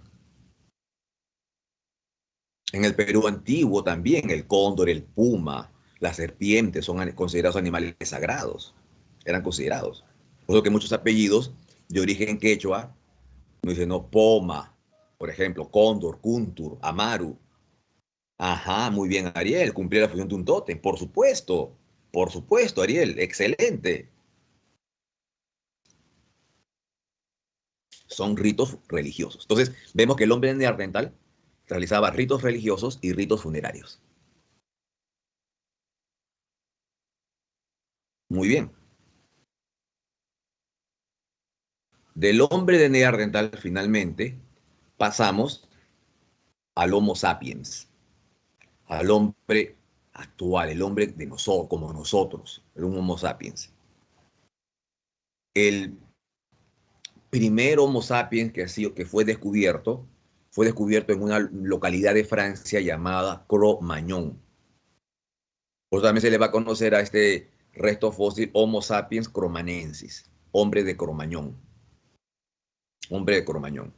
En el Perú antiguo también, el cóndor, el puma, la serpiente son considerados animales sagrados. Eran considerados. Por lo que muchos apellidos de origen quechua nos dicen, no, Poma, por ejemplo, cóndor, cuntur, amaru. Ajá, muy bien, Ariel, cumplía la función de un tótem, por supuesto, Ariel, excelente. Son ritos religiosos. Entonces, vemos que el hombre neandertal realizaba ritos religiosos y ritos funerarios. Muy bien. Del hombre de Neandertal, finalmente, pasamos al Homo sapiens, al hombre actual, el hombre de nosotros, como nosotros, un Homo sapiens. El primer Homo sapiens que fue descubierto en una localidad de Francia llamada Cro-Magnon. Por eso también se le va a conocer a este resto fósil Homo sapiens cromanensis, hombre de Cro-Magnon, hombre de Cro-Magnon.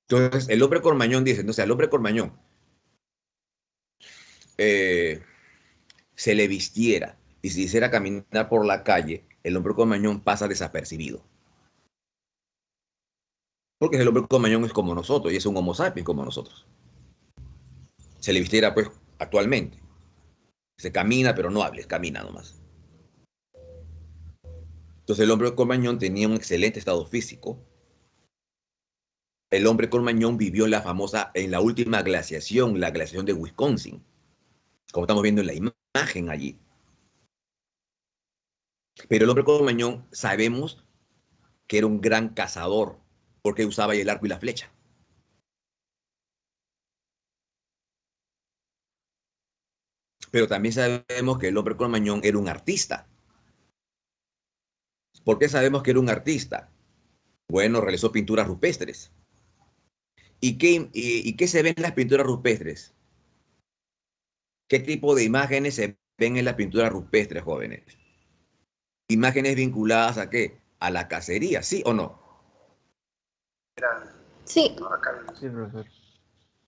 Entonces, el hombre Cro-Magnon dice, entonces al hombre Cro-Magnon eh, se le vistiera y se hiciera caminar por la calle, el hombre Cro-Magnon pasa desapercibido. Porque el hombre Cro-Magnon es como nosotros y es un Homo sapiens como nosotros. Se le vistiera, pues, actualmente. Se camina, pero no hables, camina nomás. Entonces el hombre Cro-Magnon tenía un excelente estado físico. El hombre Cro-Magnon vivió en la última glaciación, la glaciación de Wisconsin, como estamos viendo en la imagen allí. Pero el hombre Cro-Magnon sabemos que era un gran cazador, porque usaba el arco y la flecha. Pero también sabemos que el hombre Cro-Magnon era un artista. ¿Por qué sabemos que era un artista? Bueno, realizó pinturas rupestres. ¿Y qué se ve en las pinturas rupestres? ¿Qué tipo de imágenes se ven en las pinturas rupestres, jóvenes? ¿Imágenes vinculadas a qué? A la cacería, ¿sí o no? Sí, Sí, profesor.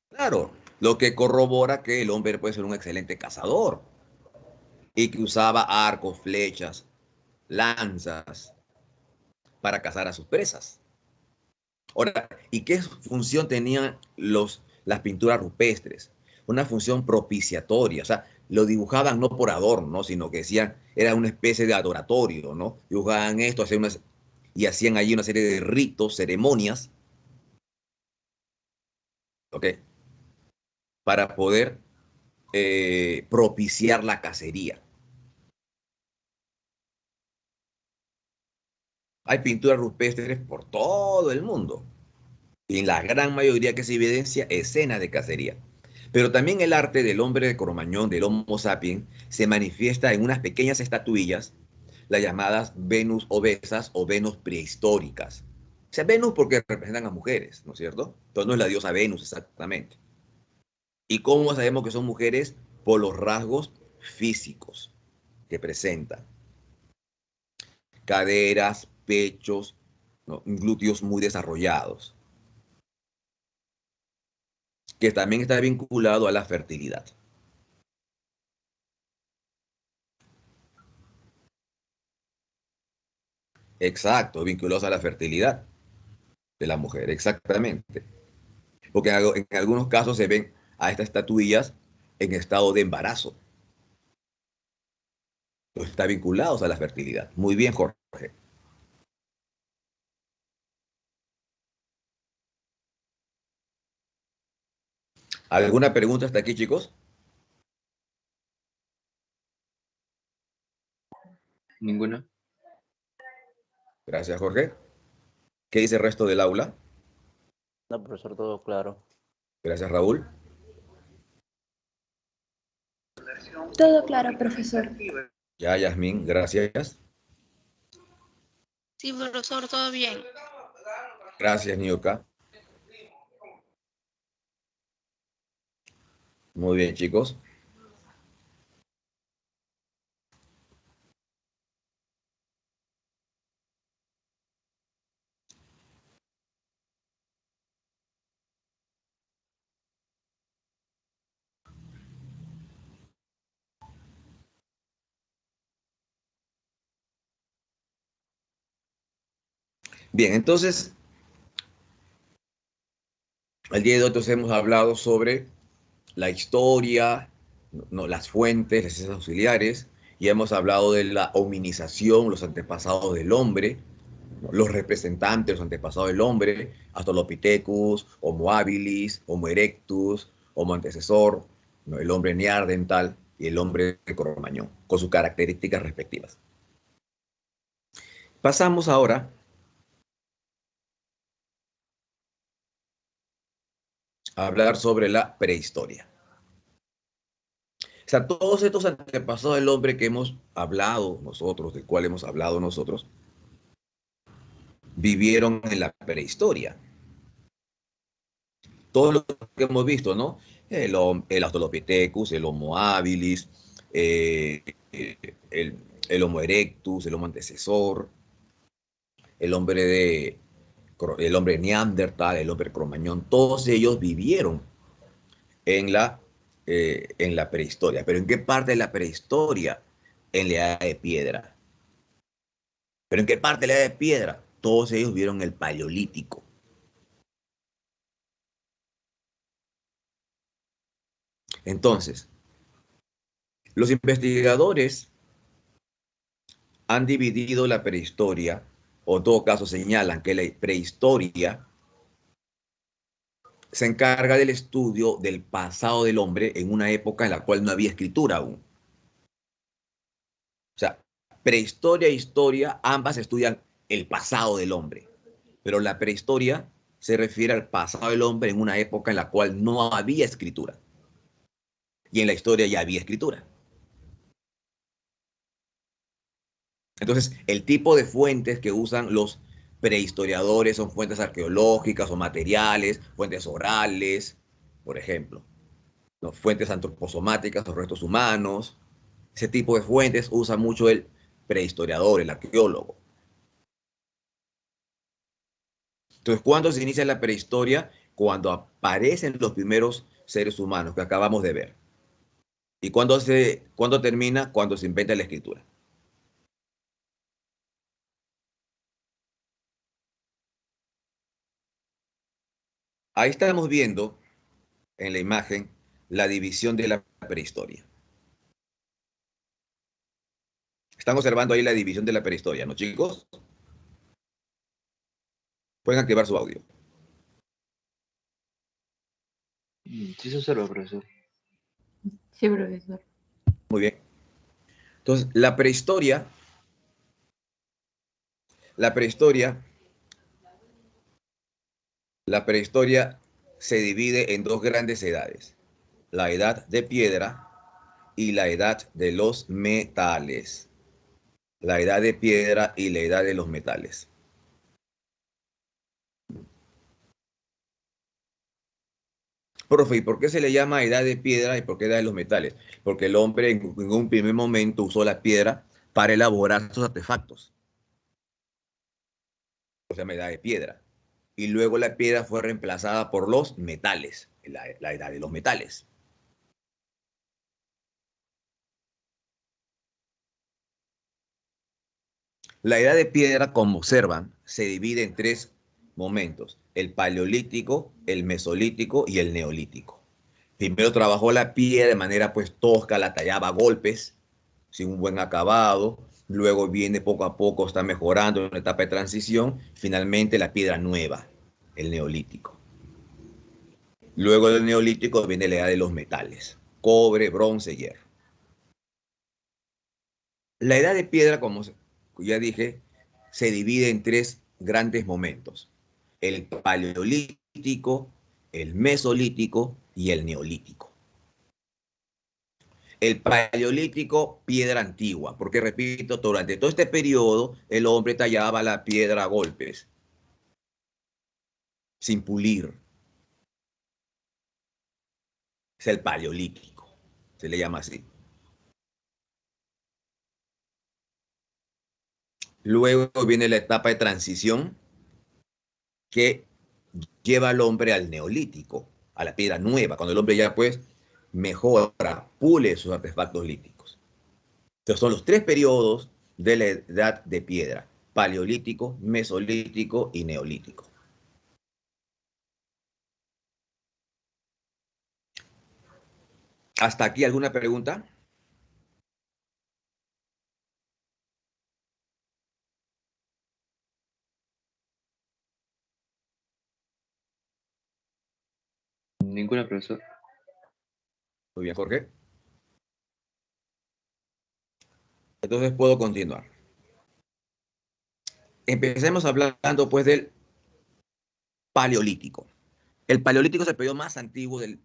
Claro, lo que corrobora que el hombre puede ser un excelente cazador y que usaba arcos, flechas, lanzas para cazar a sus presas. Ahora, ¿y qué función tenían las pinturas rupestres? Una función propiciatoria, o sea, lo dibujaban no por adorno, sino que decían, era una especie de adoratorio, ¿no? Dibujaban esto, y hacían allí una serie de ritos, ceremonias, ¿ok? Para poder propiciar la cacería. Hay pinturas rupestres por todo el mundo. Y en la gran mayoría que se evidencia escenas de cacería. Pero también el arte del hombre de Cromañón, del Homo sapiens, se manifiesta en unas pequeñas estatuillas, las llamadas Venus obesas o Venus prehistóricas. O sea, Venus porque representan a mujeres, ¿no es cierto? Entonces no es la diosa Venus exactamente. ¿Y cómo sabemos que son mujeres? Por los rasgos físicos que presentan. Caderas, pechos, ¿no? Glúteos muy desarrollados, que también está vinculado a la fertilidad. Exacto, vinculados a la fertilidad de la mujer, exactamente. Porque en algunos casos se ven a estas estatuillas en estado de embarazo. Pues está vinculados a la fertilidad. Muy bien, Jorge. ¿Alguna pregunta hasta aquí, chicos? Ninguna. Gracias, Jorge. ¿Qué dice el resto del aula? No, profesor, todo claro. Gracias, Raúl. todo claro, profesor. Ya, Yasmín, gracias. Sí, profesor, todo bien. Gracias, Nioka. Muy bien, chicos. Bien, entonces, el día de hoy entonces hemos hablado sobre la historia, no, las fuentes, las ciencias auxiliares, y hemos hablado de la hominización, los antepasados del hombre, ¿no? Los representantes, los antepasados del hombre, Australopithecus, Homo habilis, Homo erectus, Homo antecesor, ¿no? El hombre neandertal y el hombre de Cro-Magnon, con sus características respectivas. Pasamos ahora a hablar sobre la prehistoria. O sea, todos estos antepasados del hombre que hemos hablado nosotros, del cual hemos hablado nosotros, vivieron en la prehistoria. Todo lo que hemos visto, ¿no? El Australopithecus, el Homo habilis, eh, el, el Homo erectus, el Homo antecesor, el hombre de el hombre neandertal, el hombre cromañón, todos ellos vivieron en la prehistoria. ¿Pero en qué parte de la prehistoria? En la edad de piedra. ¿Pero en qué parte de la edad de piedra? Todos ellos vivieron el paleolítico. Entonces, los investigadores han dividido la prehistoria, o en todo caso señalan que la prehistoria se encarga del estudio del pasado del hombre en una época en la cual no había escritura aún. O sea, prehistoria e historia, ambas estudian el pasado del hombre, pero la prehistoria se refiere al pasado del hombre en una época en la cual no había escritura. Y en la historia ya había escritura. Entonces, el tipo de fuentes que usan los prehistoriadores son fuentes arqueológicas o materiales, fuentes orales, por ejemplo, ¿no? Fuentes antroposomáticas o restos humanos. Ese tipo de fuentes usa mucho el prehistoriador, el arqueólogo. Entonces, ¿cuándo se inicia la prehistoria? Cuando aparecen los primeros seres humanos que acabamos de ver. ¿Y cuándo termina? Cuando se inventa la escritura. Ahí estamos viendo en la imagen la división de la prehistoria. Están observando ahí la división de la prehistoria, ¿no, chicos? Pueden activar su audio. Sí se observa, profesor. Sí, profesor. Muy bien. Entonces, la prehistoria, la prehistoria se divide en dos grandes edades. La edad de piedra y la edad de los metales. La edad de piedra y la edad de los metales. Profe, ¿y por qué se le llama edad de piedra y por qué edad de los metales? Porque el hombre en un primer momento usó la piedra para elaborar sus artefactos. O sea, edad de piedra. Y luego la piedra fue reemplazada por los metales, la edad de los metales. La edad de piedra, como observan, se divide en tres momentos: el paleolítico, el mesolítico y el neolítico. Primero trabajó la piedra de manera pues tosca, la tallaba a golpes, sin un buen acabado. Luego viene poco a poco, está mejorando en una etapa de transición. Finalmente la piedra nueva, el neolítico. Luego del neolítico viene la edad de los metales: cobre, bronce, hierro. La edad de piedra, como ya dije, se divide en tres grandes momentos: el paleolítico, el mesolítico y el neolítico. El paleolítico, piedra antigua, porque repito, durante todo este periodo el hombre tallaba la piedra a golpes, sin pulir. Es el paleolítico, se le llama así. Luego viene la etapa de transición que lleva al hombre al neolítico, a la piedra nueva, cuando el hombre ya pues mejora, pule sus artefactos líticos. Entonces son los tres periodos de la edad de piedra: paleolítico, mesolítico y neolítico. ¿Hasta aquí alguna pregunta? Ninguna, profesor. Muy bien, Jorge. Entonces puedo continuar. Empecemos hablando pues del paleolítico. El paleolítico es el periodo más antiguo del,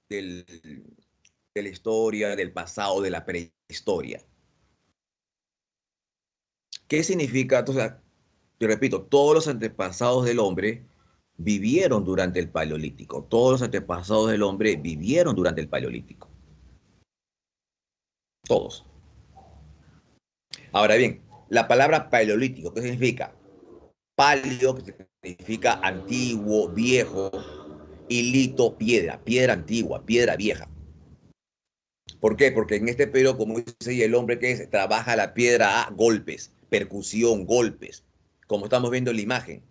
de la historia, del pasado, de la prehistoria. ¿Qué significa? Entonces, yo repito, todos los antepasados del hombre vivieron durante el paleolítico. Todos los antepasados del hombre vivieron durante el paleolítico. Todos. Ahora bien, la palabra paleolítico, ¿qué significa? Paleo, que significa antiguo, viejo, y lito, piedra, piedra antigua, piedra vieja. ¿Por qué? Porque en este periodo, como dice el hombre que es, trabaja la piedra a golpes, percusión, golpes, como estamos viendo en la imagen,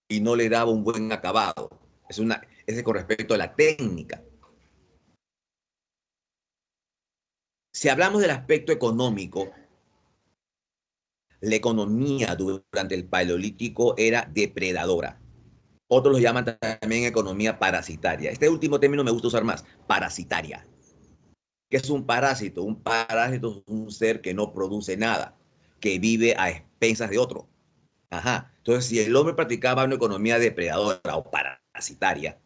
y no le daba un buen acabado. Es con respecto a la técnica. Si hablamos del aspecto económico, la economía durante el Paleolítico era depredadora. Otros lo llaman también economía parasitaria. Este último término me gusta usar más, parasitaria. ¿Qué es un parásito? Un parásito es un ser que no produce nada, que vive a expensas de otro. Ajá. Entonces, si el hombre practicaba una economía depredadora o parasitaria,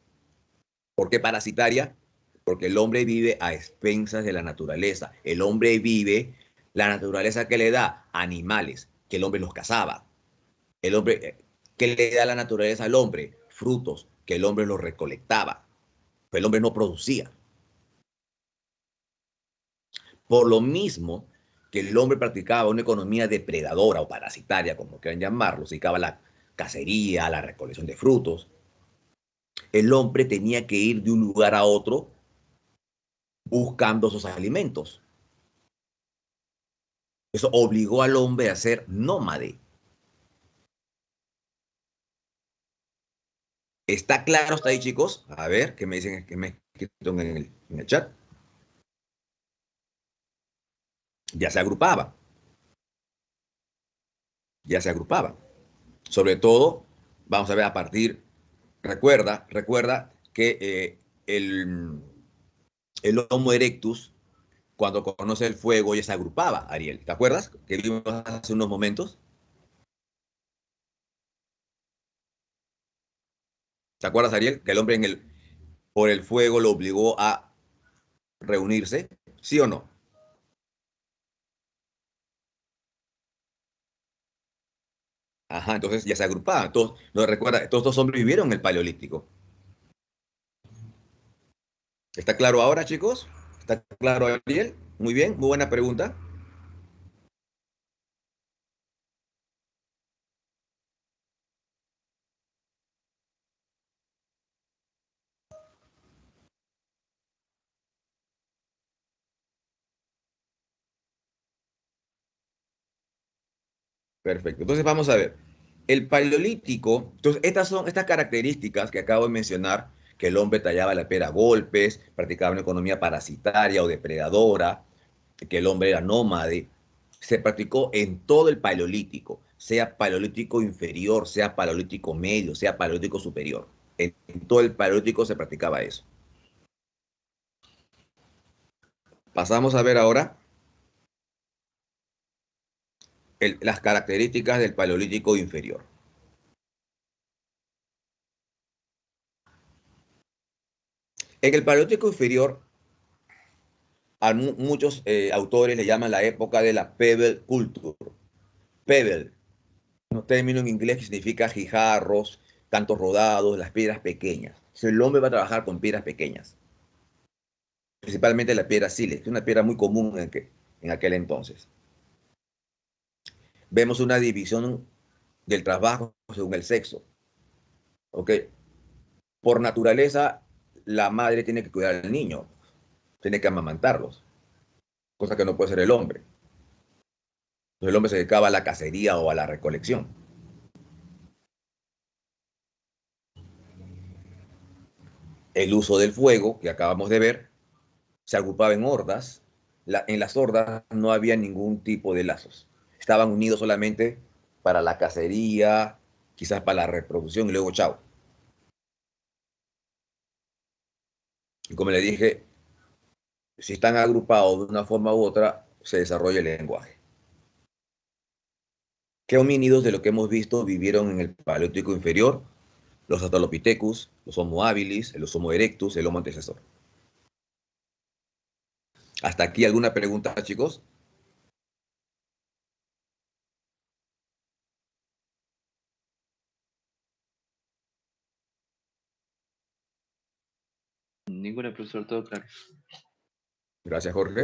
¿por qué parasitaria? Porque el hombre vive a expensas de la naturaleza. El hombre vive la naturaleza que le da animales, que el hombre los cazaba. El hombre, ¿qué le da la naturaleza al hombre? Frutos, que el hombre los recolectaba. Pero el hombre no producía. Por lo mismo que el hombre practicaba una economía depredadora o parasitaria, como quieran llamarlo, se dedicaba a la cacería, a la recolección de frutos, el hombre tenía que ir de un lugar a otro buscando sus alimentos. Eso obligó al hombre a ser nómade. ¿Está claro hasta ahí, chicos? A ver, ¿qué me dicen que me he escrito en el chat? Ya se agrupaba, ya se agrupaba. Sobre todo, vamos a ver a partir, recuerda que el Homo erectus, cuando conoce el fuego, ya se agrupaba, Ariel. ¿Te acuerdas? Que vimos hace unos momentos. ¿Te acuerdas, Ariel? Que el hombre por el fuego lo obligó a reunirse, ¿sí o no? Ajá, entonces ya se agrupaban. Todos, no recuerda, todos estos hombres vivieron en el Paleolítico. ¿Está claro ahora, chicos? ¿Está claro, Ariel? Muy bien, muy buena pregunta. Perfecto. Entonces vamos a ver. El Paleolítico, entonces estas son estas características que acabo de mencionar, que el hombre tallaba la piedra a golpes, practicaba una economía parasitaria o depredadora, que el hombre era nómade, se practicó en todo el Paleolítico, sea Paleolítico inferior, sea Paleolítico medio, sea Paleolítico superior. En todo el Paleolítico se practicaba eso. Pasamos a ver ahora las características del Paleolítico inferior. En el Paleolítico inferior, a muchos autores le llaman la época de la Pebble Culture. Pebble, un término en inglés que significa guijarros, cantos rodados, las piedras pequeñas. Si el hombre va a trabajar con piedras pequeñas, principalmente la piedra sílex, que es una piedra muy común en aquel entonces. Vemos una división del trabajo según el sexo. ¿Ok? Por naturaleza, la madre tiene que cuidar al niño, tiene que amamantarlos, cosa que no puede ser el hombre. El hombre se dedicaba a la cacería o a la recolección. El uso del fuego, que acabamos de ver, se agrupaba en hordas. En las hordas no había ningún tipo de lazos. Estaban unidos solamente para la cacería, quizás para la reproducción y luego chao. Y como le dije, si están agrupados de una forma u otra, se desarrolla el lenguaje. ¿Qué homínidos de lo que hemos visto vivieron en el Paleolítico inferior? Los Australopithecus, los Homo habilis, los Homo erectus, el Homo antecesor. ¿Hasta aquí alguna pregunta, chicos? Ninguna, profesor, todo claro. Gracias, Jorge.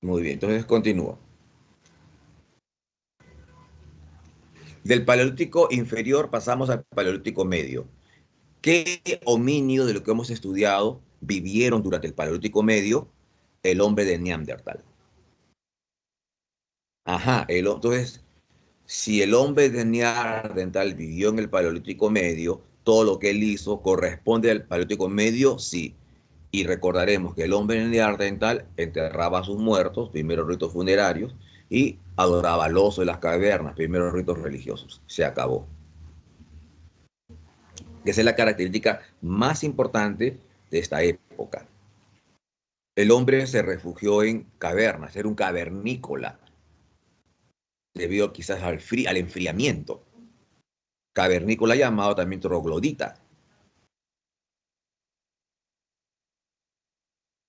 Muy bien, entonces continúo. Del Paleolítico inferior pasamos al Paleolítico medio. ¿Qué homínido de lo que hemos estudiado vivieron durante el Paleolítico medio? El hombre de Neandertal. Ajá, entonces, si el hombre de Neandertal vivió en el Paleolítico medio, todo lo que él hizo corresponde al Paleolítico medio, sí. Y recordaremos que el hombre neandertal enterraba a sus muertos, primeros ritos funerarios, y adoraba al oso de las cavernas, primeros ritos religiosos. Se acabó. Esa es la característica más importante de esta época. El hombre se refugió en cavernas, era un cavernícola, debido quizás al enfriamiento. Cavernícola llamado también troglodita.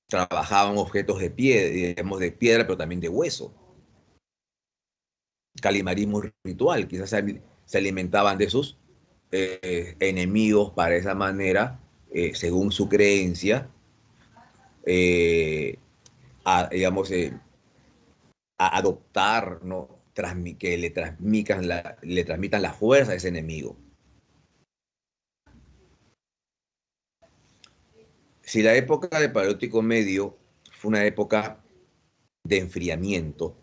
Trabajaban objetos de piedra, digamos de piedra, pero también de hueso. Calimarismo ritual, quizás se alimentaban de sus enemigos para esa manera, según su creencia, eh, digamos, a adoptar, ¿no? Que le transmitan la fuerza a ese enemigo. Si la época del Paleolítico Medio fue una época de enfriamiento,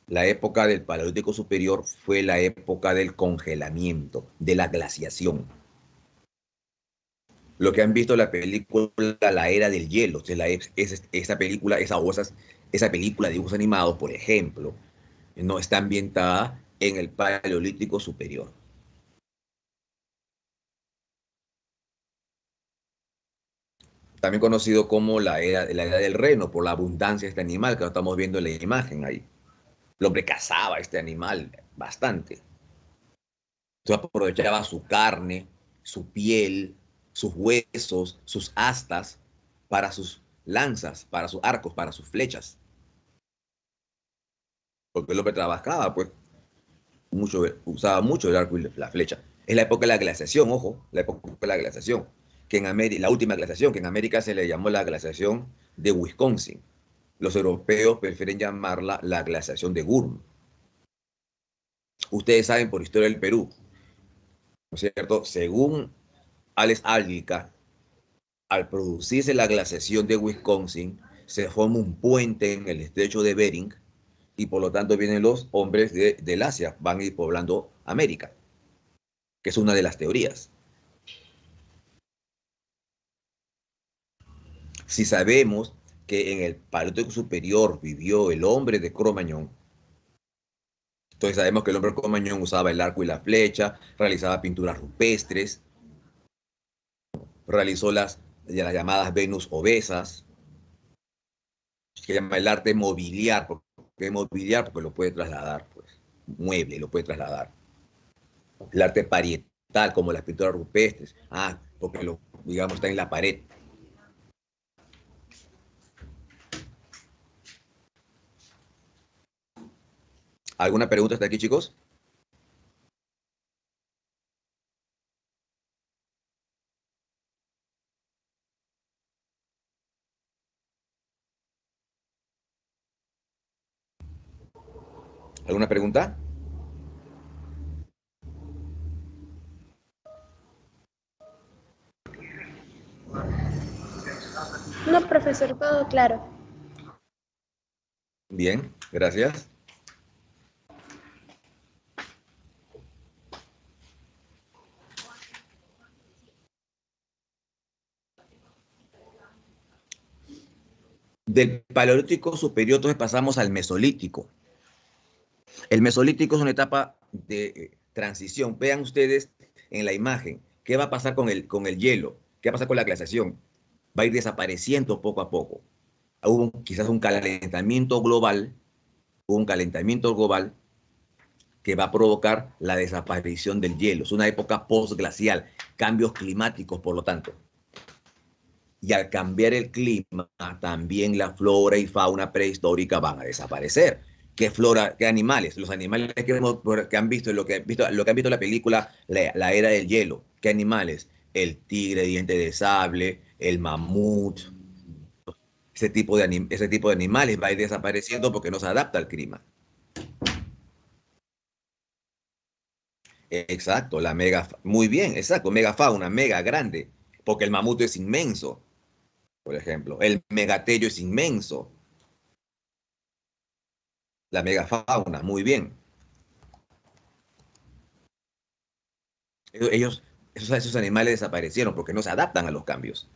la época del Paleolítico Superior fue la época del congelamiento, de la glaciación. Lo que han visto en la película La Era del Hielo, o sea, esa película, esa película de dibujos animados, por ejemplo, no está ambientada en el Paleolítico Superior. También conocido como la edad del reno, por la abundancia de este animal, que lo estamos viendo en la imagen ahí. El hombre cazaba a este animal bastante. Entonces aprovechaba su carne, su piel, sus huesos, sus astas para sus lanzas, para sus arcos, para sus flechas. Porque el hombre trabajaba, pues, usaba mucho el arco y la flecha. Es la época de la glaciación, ojo, la época de la glaciación, que en América, la última glaciación, que en América se le llamó la glaciación de Wisconsin. Los europeos prefieren llamarla la glaciación de Gurm. Ustedes saben por historia del Perú, ¿no es cierto? Según Alex Álgica, al producirse la glaciación de Wisconsin, se forma un puente en el estrecho de Bering y por lo tanto vienen los hombres del Asia, van a ir poblando América, que es una de las teorías. Si sabemos que en el Paleolítico Superior vivió el hombre de Cro-Magnon, entonces sabemos que el hombre de Cro-Magnon usaba el arco y la flecha, realizaba pinturas rupestres, realizó las llamadas Venus obesas, que llama el arte mobiliar, porque mobiliar porque lo puede trasladar, pues, mueble, lo puede trasladar. El arte parietal, como las pinturas rupestres, porque digamos, está en la pared. ¿Alguna pregunta hasta aquí, chicos? ¿Alguna pregunta? No, profesor, todo claro. Bien, gracias. Del Paleolítico superior, entonces pasamos al Mesolítico. El Mesolítico es una etapa de transición. Vean ustedes en la imagen qué va a pasar con el hielo, qué va a pasar con la glaciación. Va a ir desapareciendo poco a poco. Quizás un calentamiento global que va a provocar la desaparición del hielo. Es una época postglacial, cambios climáticos, por lo tanto. Y al cambiar el clima, también la flora y fauna prehistórica van a desaparecer. ¿Qué flora, qué animales? Los animales que han visto, lo que han visto en la película La Era del Hielo. ¿Qué animales? El tigre diente de sable, el mamut, ese tipo de animales va a ir desapareciendo porque no se adapta al clima. Exacto, muy bien, exacto, megafauna, mega grande, porque el mamut es inmenso, por ejemplo, el megatello es inmenso, la megafauna, muy bien. Ellos, esos animales desaparecieron porque no se adaptan a los cambios.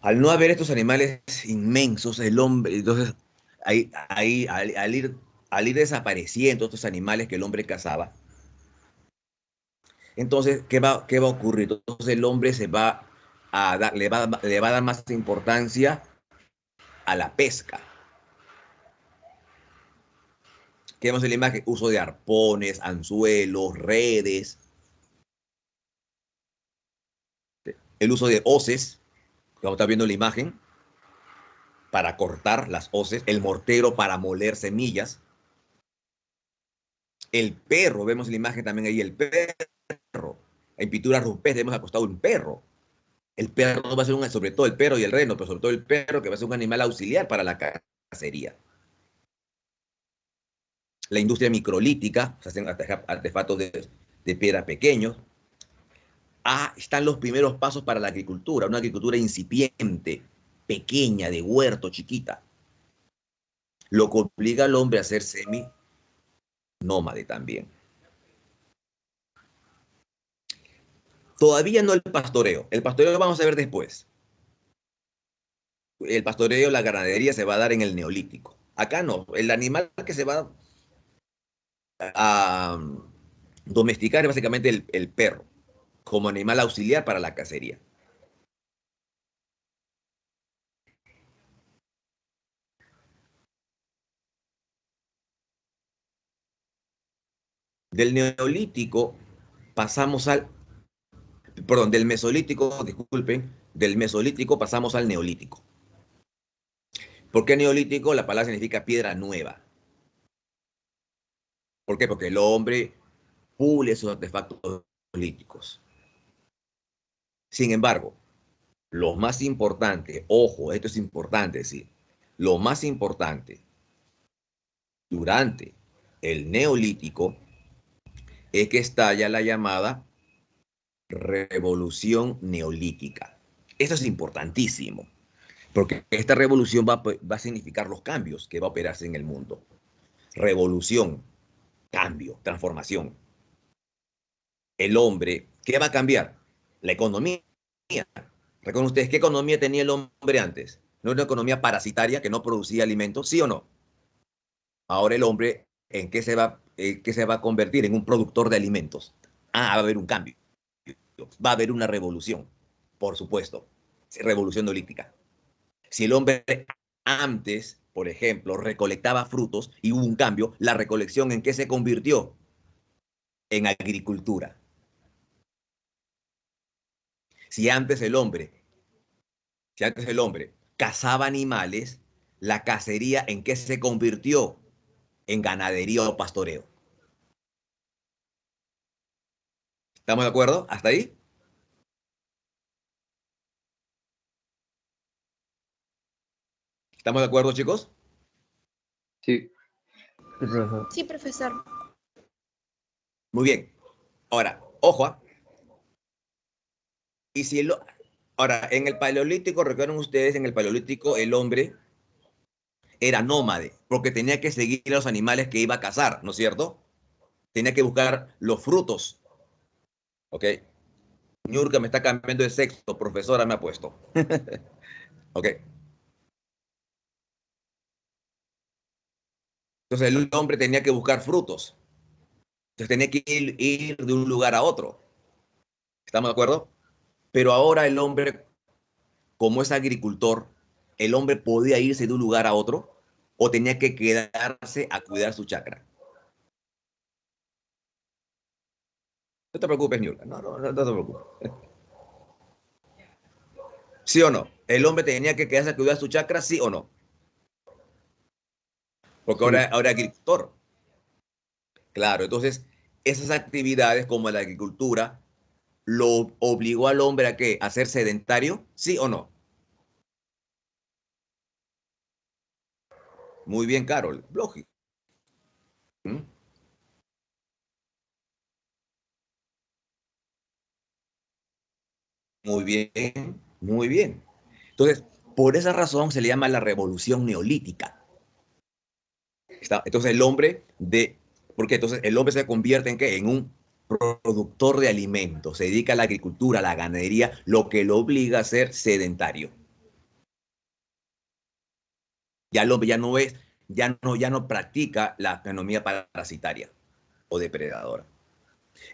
Al no haber estos animales inmensos, el hombre, entonces, al ir desapareciendo estos animales que el hombre cazaba, entonces, qué va a ocurrir? Entonces el hombre le va a dar más importancia a la pesca. ¿Qué vemos en la imagen? Uso de arpones, anzuelos, redes, el uso de hoces, como está viendo en la imagen, para cortar las hoces, el mortero para moler semillas, el perro, vemos en la imagen también ahí el perro, en pinturas rupestres hemos acostado un perro. El perro no va a ser sobre todo el perro y el reno, pero sobre todo el perro que va a ser un animal auxiliar para la cacería. La industria microlítica, se hacen artefactos de piedra pequeños. Están los primeros pasos para la agricultura, una agricultura incipiente, pequeña, de huerto, chiquita, lo que obliga al hombre a ser semi-nómade también. Todavía no el pastoreo lo vamos a ver después. El pastoreo, la ganadería se va a dar en el neolítico. Acá no, el animal que se va a domesticar es básicamente el perro, como animal auxiliar para la cacería. Del neolítico pasamos del mesolítico, disculpen, del mesolítico pasamos al neolítico. ¿Por qué neolítico? La palabra significa piedra nueva. ¿Por qué? Porque el hombre pule sus artefactos neolíticos. Sin embargo, lo más importante, ojo, esto es importante decir, lo más importante durante el neolítico es que estalla la llamada revolución neolítica. Eso es importantísimo, porque esta revolución va a significar los cambios que va a operarse en el mundo. Revolución, cambio, transformación. El hombre, ¿qué va a cambiar? La economía. ¿Recuerdan ustedes qué economía tenía el hombre antes? ¿No era una economía parasitaria que no producía alimentos? ¿Sí o no? Ahora el hombre, ¿en qué se va a convertir? En un productor de alimentos. Va a haber un cambio. Va a haber una revolución, por supuesto. Revolución neolítica. Si el hombre antes, por ejemplo, recolectaba frutos y hubo un cambio, ¿la recolección en qué se convirtió? En agricultura. Si antes el hombre, si antes el hombre cazaba animales, la cacería en qué se convirtió? En ganadería o pastoreo. ¿Estamos de acuerdo? ¿Hasta ahí? ¿Estamos de acuerdo, chicos? Sí, Sí, profesor. Sí, profesor. Muy bien. Ahora, ojo, Y si el, ahora, en el Paleolítico, recuerden ustedes, en el Paleolítico el hombre era nómade, porque tenía que seguir a los animales que iba a cazar, ¿no es cierto? Tenía que buscar los frutos, ¿ok? Ñurka me está cambiando de sexo, profesora me ha puesto, ¿ok? Entonces el hombre tenía que buscar frutos, entonces tenía que ir de un lugar a otro, ¿estamos de acuerdo? Pero ahora el hombre, como es agricultor, el hombre podía irse de un lugar a otro o tenía que quedarse a cuidar su chacra. No te preocupes, Niurka, no te preocupes. ¿Sí o no? ¿El hombre tenía que quedarse a cuidar su chacra, sí o no? Porque sí, ahora es agricultor. Claro, entonces esas actividades como la agricultura lo obligó al hombre a qué? ¿A ser sedentario? ¿Sí o no? Muy bien, Carol. Lógico. ¿Mm? Muy bien, muy bien. Entonces, por esa razón se le llama la revolución neolítica. Entonces el hombre de, porque entonces el hombre se convierte en qué? En un productor de alimentos, se dedica a la agricultura, a la ganadería, lo que lo obliga a ser sedentario. Ya el hombre ya no practica la economía parasitaria o depredadora.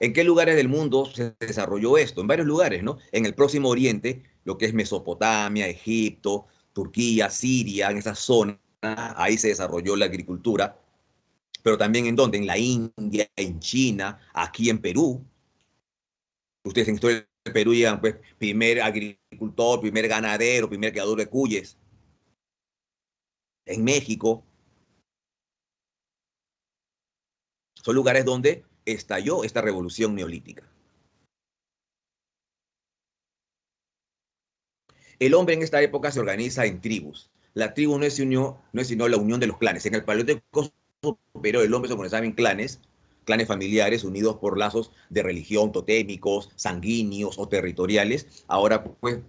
¿En qué lugares del mundo se desarrolló esto? En varios lugares, ¿no? En el Próximo Oriente, lo que es Mesopotamia, Egipto, Turquía, Siria, en esa zona, ahí se desarrolló la agricultura, pero también en dónde, en la India, en China, aquí en Perú. Ustedes en historia de Perú llegan, pues, primer agricultor, primer ganadero, primer criador de cuyes. En México, son lugares donde estalló esta revolución neolítica. El hombre en esta época se organiza en tribus. La tribu no es sino la unión de los clanes. En el Paleolítico pero el hombre se organizaba en clanes, clanes familiares unidos por lazos de religión, totémicos, sanguíneos o territoriales. Ahora, pues,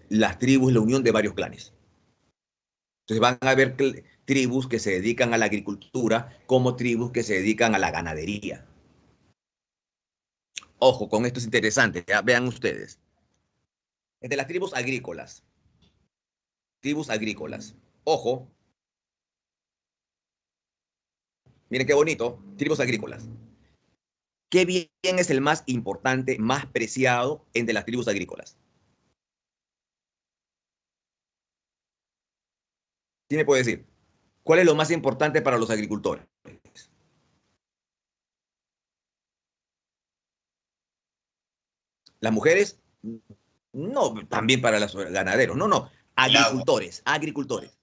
las tribus es la unión de varios clanes. Entonces van a haber tribus que se dedican a la agricultura como tribus que se dedican a la ganadería. Ojo, con esto es interesante, ¿ya? Vean ustedes. Entre las tribus agrícolas. Ojo, miren qué bonito, tribus agrícolas. ¿Qué bien es el más importante, más preciado entre las tribus agrícolas? ¿Quién me puede decir? ¿Cuál es lo más importante para los agricultores? ¿Las mujeres? No, también para los ganaderos. No, no. El agua. Agricultores, agricultores.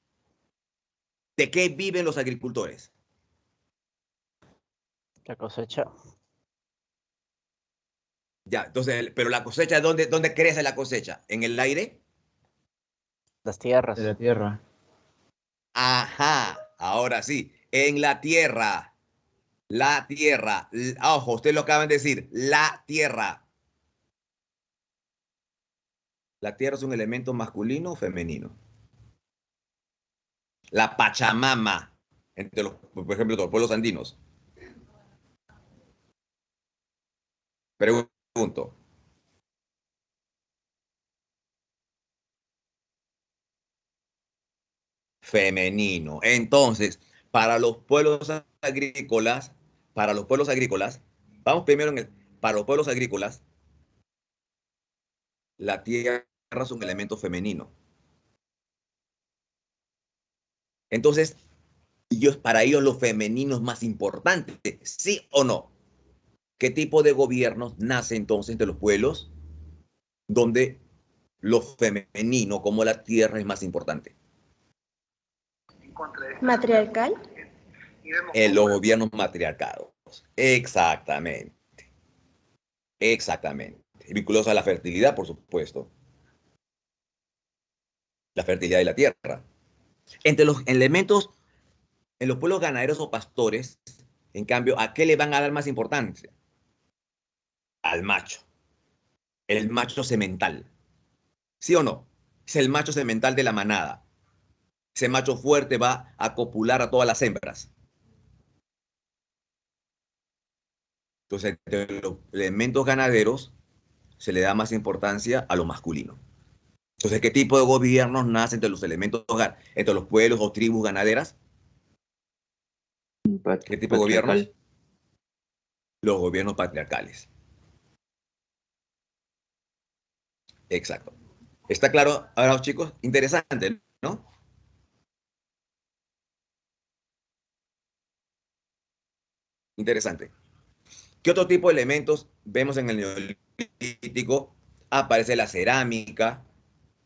¿De qué viven los agricultores? La cosecha, Ya, entonces, pero la cosecha, ¿dónde crece la cosecha? ¿En el aire? las de la tierras. tierra. Ajá, ahora sí, en la tierra. La tierra. Ojo, ustedes lo acaban de decir, la tierra. ¿La tierra es un elemento masculino o femenino? La Pachamama, entre los, por ejemplo, los pueblos andinos. Pregunto. Femenino. Entonces, para los pueblos agrícolas, para los pueblos agrícolas, vamos primero para los pueblos agrícolas, la tierra es un elemento femenino. Entonces, para ellos lo femenino es más importante, ¿sí o no? ¿Qué tipo de gobierno nace entonces de los pueblos donde lo femenino, como la tierra, es más importante? Matriarcal. En los gobiernos matriarcados. Exactamente, exactamente. Vinculados a la fertilidad, por supuesto. La fertilidad de la tierra. Entre los elementos, en los pueblos ganaderos o pastores, en cambio, ¿a qué le van a dar más importancia? Al macho. El macho semental. ¿Sí o no? Es el macho semental de la manada. Ese macho fuerte va a copular a todas las hembras. Entonces, entre los elementos ganaderos se le da más importancia a lo masculino. Entonces, ¿qué tipo de gobiernos nacen entre los elementos, entre los pueblos o tribus ganaderas? ¿Qué tipo de gobiernos? Patriarcal. Los gobiernos patriarcales. Exacto. ¿Está claro ahora, chicos? Interesante, ¿no? Interesante. ¿Qué otro tipo de elementos vemos en el neolítico? Aparece la cerámica,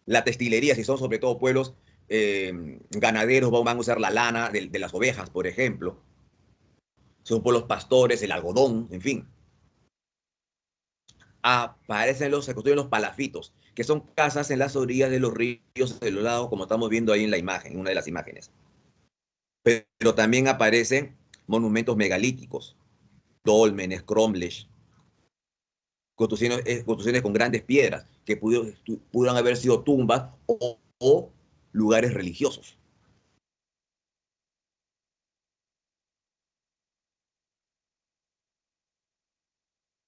la textilería, si son sobre todo pueblos ganaderos, van a usar la lana de las ovejas, por ejemplo. Son pueblos pastores, el algodón, en fin. Se construyen los palafitos, que son casas en las orillas de los ríos, de los lados, como estamos viendo ahí en la imagen, en una de las imágenes. Pero también aparecen monumentos megalíticos, dólmenes, cromlechs, construcciones con grandes piedras que pudieron haber sido tumbas o lugares religiosos.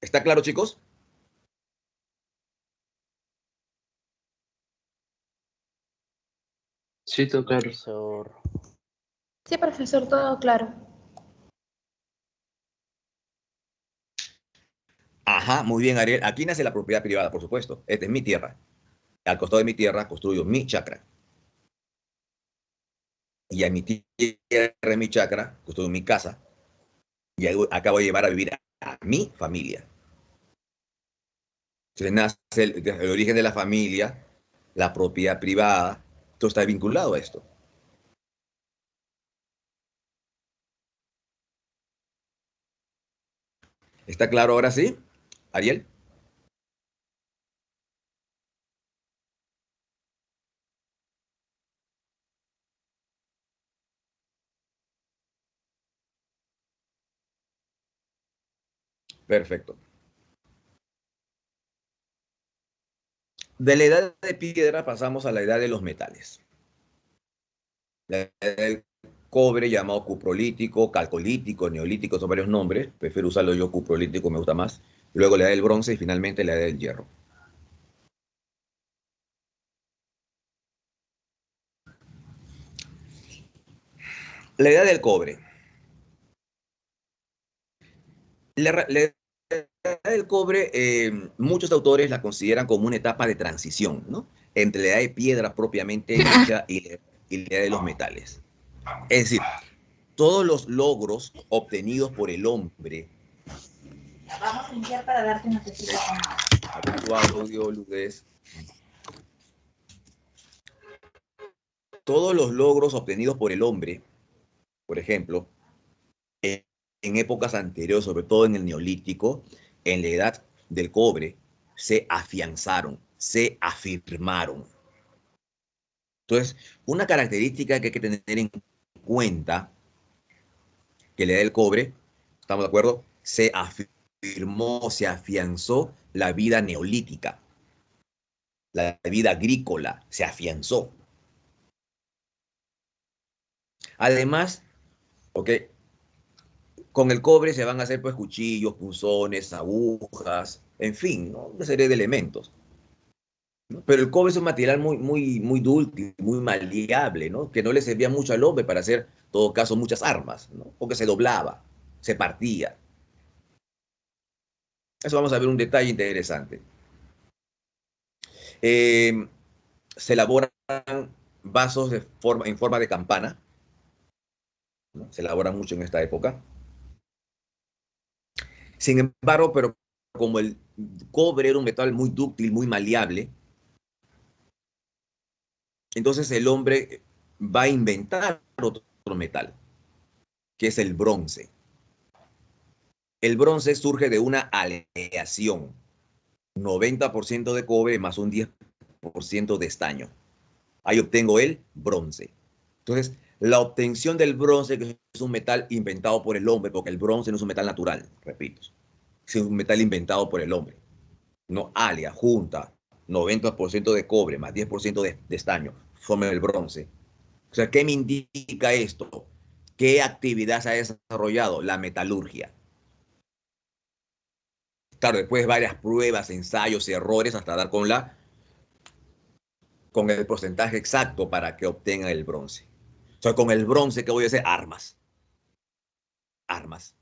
¿Está claro, chicos? Sí, todo claro. Profesor. Sí, profesor, todo claro. Ajá, muy bien, Ariel. Aquí nace la propiedad privada, por supuesto. Esta es mi tierra. Al costado de mi tierra construyo mi chacra. Y a mi tierra, mi chacra, construyo mi casa. Y acabo de llevar a vivir a mi familia. Entonces nace el origen de la familia, la propiedad privada. Todo está vinculado a esto. ¿Está claro ahora sí, Ariel? Perfecto. De la edad de piedra pasamos a la edad de los metales. La edad del cobre, llamado cuprolítico, calcolítico, neolítico, son varios nombres. Prefiero usarlo yo cuprolítico, me gusta más. Luego la edad del bronce y finalmente la edad del hierro. La edad del cobre. La edad del cobre, muchos autores la consideran como una etapa de transición, ¿no? Entre la edad de piedra propiamente dicha y la edad de los metales. Es decir, todos los logros obtenidos por el hombre. Vamos a limpiar para darte una tecita con A ver tu audio, Lourdes. Todos los logros obtenidos por el hombre, por ejemplo, en, en épocas anteriores, sobre todo en el Neolítico, en la edad del cobre, se afianzaron, se afirmaron. Entonces, una característica que hay que tener en cuenta, que la edad del cobre, ¿estamos de acuerdo? Se afirmó, se afianzó la vida neolítica, la vida agrícola, se afianzó. Además, ok, con el cobre se van a hacer pues cuchillos, punzones, agujas, en fin, ¿no? Una serie de elementos. ¿No? Pero el cobre es un material muy dúctil, muy maleable, ¿no? Que no le servía mucho al hombre para hacer, en todo caso, muchas armas, ¿no? Porque se doblaba, se partía. Eso vamos a ver un detalle interesante. Eh, Se elaboran vasos en forma de campana, ¿no? Se elaboran mucho en esta época. Sin embargo, pero como el cobre era un metal muy dúctil, muy maleable, entonces el hombre va a inventar otro metal, que es el bronce. El bronce surge de una aleación, 90% de cobre más un 10% de estaño. Ahí obtengo el bronce. Entonces, la obtención del bronce, que es un metal inventado por el hombre, porque el bronce no es un metal natural, repito, es un metal inventado por el hombre, no alea, junta, 90% de cobre más 10% de estaño, forman el bronce. O sea, ¿qué me indica esto? ¿Qué actividad se ha desarrollado? La metalurgia. Claro, después varias pruebas, ensayos y errores hasta dar con el porcentaje exacto para que obtengan el bronce. O sea, con el bronce, ¿qué voy a hacer? Armas. Armas.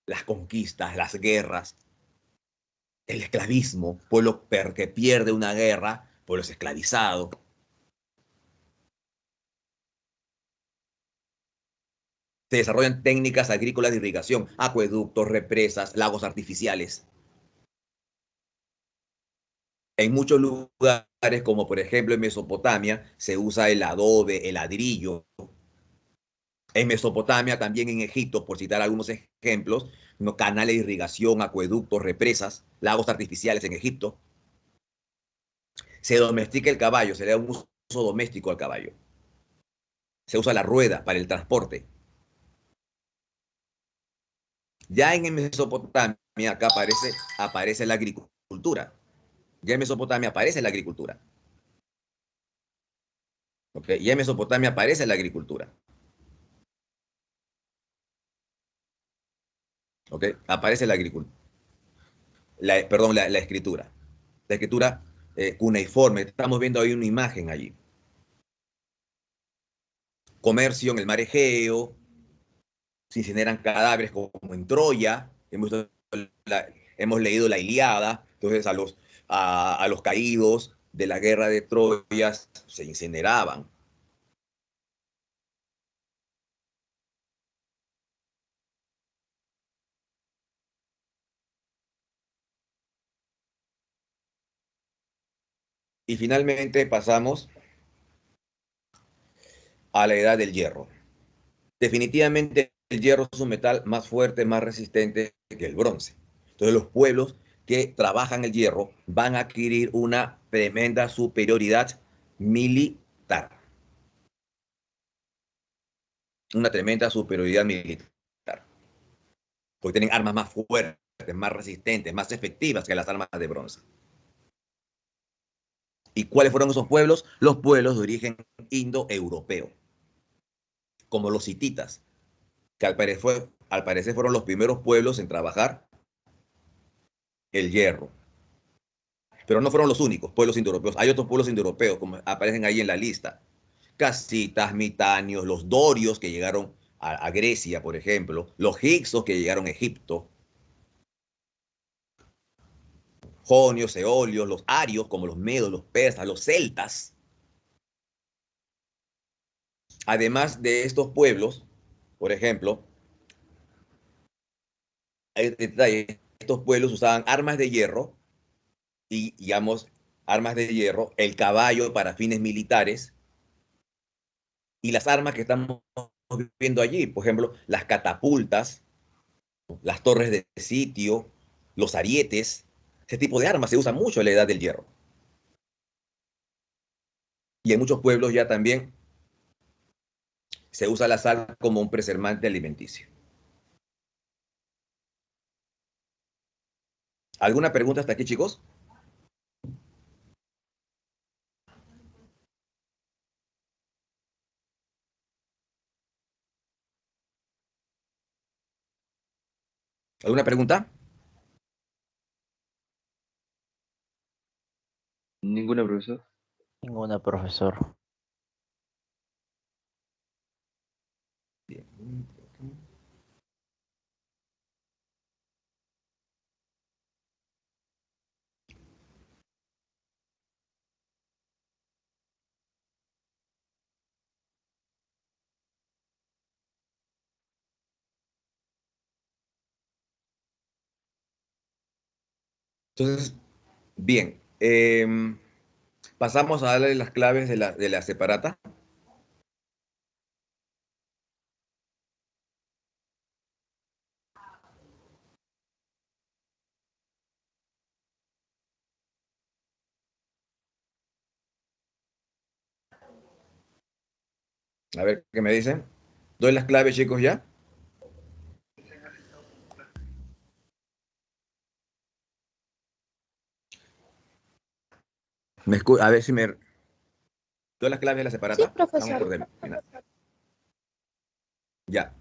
Las conquistas, las guerras, el esclavismo, pueblo que pierde una guerra, pueblo es esclavizado. Se desarrollan técnicas agrícolas de irrigación, acueductos, represas, lagos artificiales. En muchos lugares, como por ejemplo en Mesopotamia, se usa el adobe, el ladrillo. En Mesopotamia, también en Egipto, por citar algunos ejemplos, ¿no? Canales de irrigación, acueductos, represas, lagos artificiales en Egipto. Se domestica el caballo, se le da un uso doméstico al caballo. Se usa la rueda para el transporte. Ya en Mesopotamia, acá aparece la agricultura. Ya en Mesopotamia aparece la agricultura. ¿Okay? Ya en Mesopotamia aparece la agricultura. ¿Okay? Aparece la agricultura. Perdón, la escritura. La escritura cuneiforme. Estamos viendo ahí una imagen allí. Comercio en el mar Egeo. Se incineran cadáveres como en Troya. Hemos leído la Ilíada. Entonces a los caídos de la guerra de Troya se incineraban. Y finalmente pasamos a la edad del hierro. Definitivamente el hierro es un metal más fuerte, más resistente que el bronce. Entonces los pueblos que trabajan el hierro van a adquirir una tremenda superioridad militar. Una tremenda superioridad militar. Porque tienen armas más fuertes, más resistentes, más efectivas que las armas de bronce. ¿Y cuáles fueron esos pueblos? Los pueblos de origen indoeuropeo, como los hititas, que al parecer fueron los primeros pueblos en trabajar el hierro. Pero no fueron los únicos pueblos indoeuropeos. Hay otros pueblos indoeuropeos, como aparecen ahí en la lista. Casitas, mitanios, los dorios que llegaron a Grecia, por ejemplo, los hicsos que llegaron a Egipto, jonios, eolios, los arios, como los medos, los persas, los celtas. Además de estos pueblos, por ejemplo, estos pueblos usaban armas de hierro y, digamos, armas de hierro, el caballo para fines militares y las armas que estamos viendo allí, por ejemplo, las catapultas, las torres de sitio, los arietes, ese tipo de armas se usa mucho en la Edad del Hierro. Y en muchos pueblos ya también se usa la sal como un preservante alimenticio. ¿Alguna pregunta hasta aquí, chicos? ¿Alguna pregunta? Ninguna, profesor. Ninguna, profesor. Bien. Entonces, bien, pasamos a darle las claves de la separata. A ver qué me dicen. ¿Doy las claves, chicos, ya? A ver si me... ¿Todas las claves de la Sí, separata? Estamos por profesor. terminar. Ya.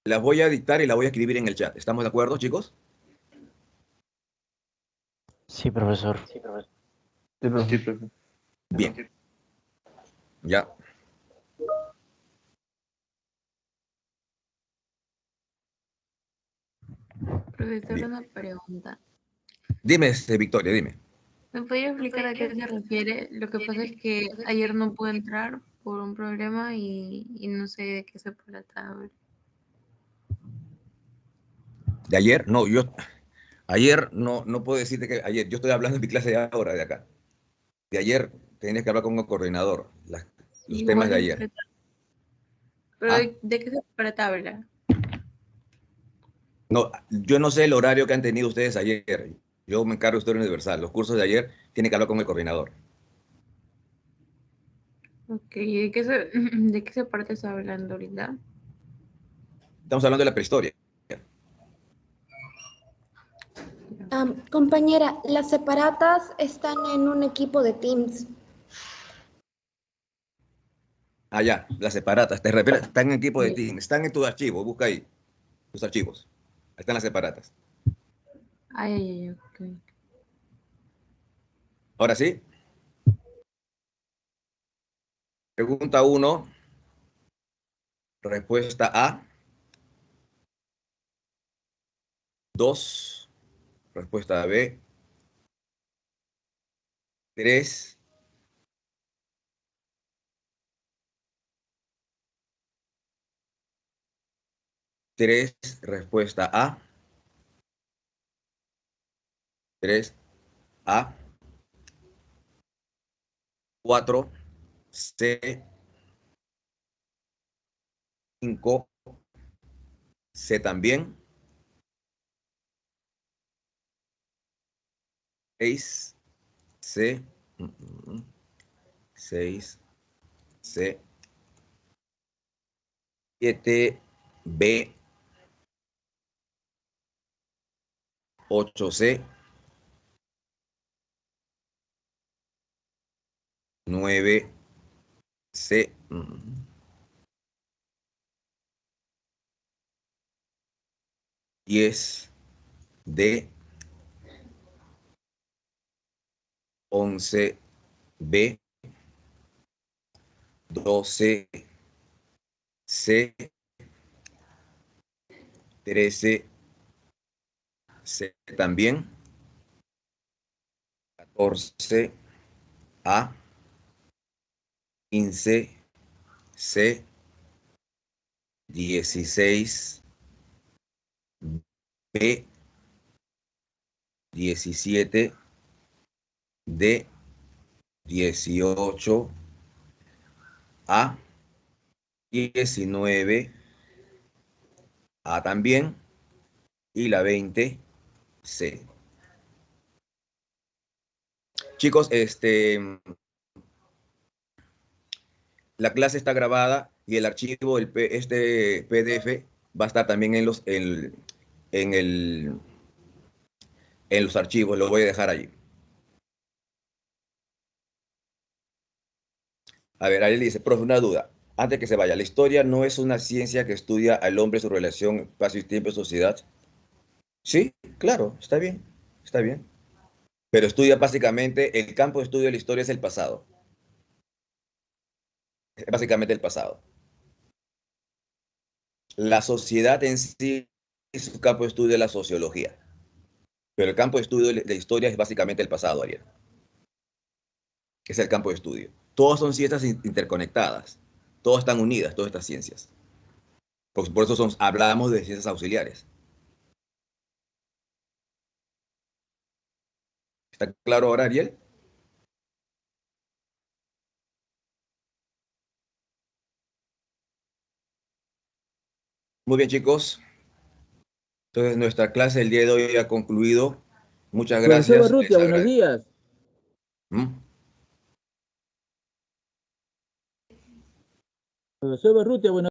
Las voy a dictar y las voy a escribir en el chat. ¿Estamos de acuerdo, chicos? Sí, profesor. Sí, profe. Bien. Ya. Profesor, Bien. una pregunta. Dime, Victoria, dime. ¿Me podría explicar a qué se refiere? Lo que pasa es que ayer no pude entrar por un problema y no sé de qué se trataba. ¿De ayer? No, ayer no puedo decirte que ayer. Yo estoy hablando en mi clase de ahora, de acá. De ayer tenías que hablar con el coordinador. Los temas Igual de es ayer. pero ¿Ah? ¿de qué se habla? No, yo no sé el horario que han tenido ustedes ayer. Yo me encargo de Historia Universal. Los cursos de ayer tienen que hablar con el coordinador. Ok, de qué se parte está hablando ahorita? Estamos hablando de la prehistoria. Compañera, las separatas están en un equipo de Teams. Ah, ya, las separatas. Te refieres, están en equipo de Sí. team. Están en tus archivos. Busca ahí tus archivos. Ahí están las separatas. Ay, ay, ay, ok. Ahora sí. Pregunta 1. Respuesta A. 2. Respuesta B. 3. 3. Respuesta A. 3. A. 4. C. 5. C también. 6. C. 6. C. 7. B. 8. C. 9. C. 10. D. 11. B. 12. C. 13. C también. 14. A. 15. C. 16. B. 17. D. 18. A. 19. A también. Y la 20. C. Chicos, la clase está grabada y el archivo, este PDF, va a estar también en, el, en los archivos. Lo voy a dejar allí. A ver, ahí le dice, profe, una duda. Antes que se vaya, ¿la historia no es una ciencia que estudia al hombre, su relación, espacio y tiempo, sociedad? Sí, claro, está bien, está bien. Pero estudia básicamente, el campo de estudio de la historia es el pasado. Es básicamente el pasado. La sociedad en sí es un campo de estudio de la sociología. Pero el campo de estudio de la historia es básicamente el pasado, Ariel. Es el campo de estudio. Todas son ciencias interconectadas. Todas están unidas, todas estas ciencias. Por eso hablamos de ciencias auxiliares. ¿Está claro ahora, Ariel? Muy bien, chicos. Entonces, nuestra clase del día de hoy ha concluido. Muchas Profesor gracias. Barrutia, buenos días. ¿Mm? Profesor Barrutia, buenos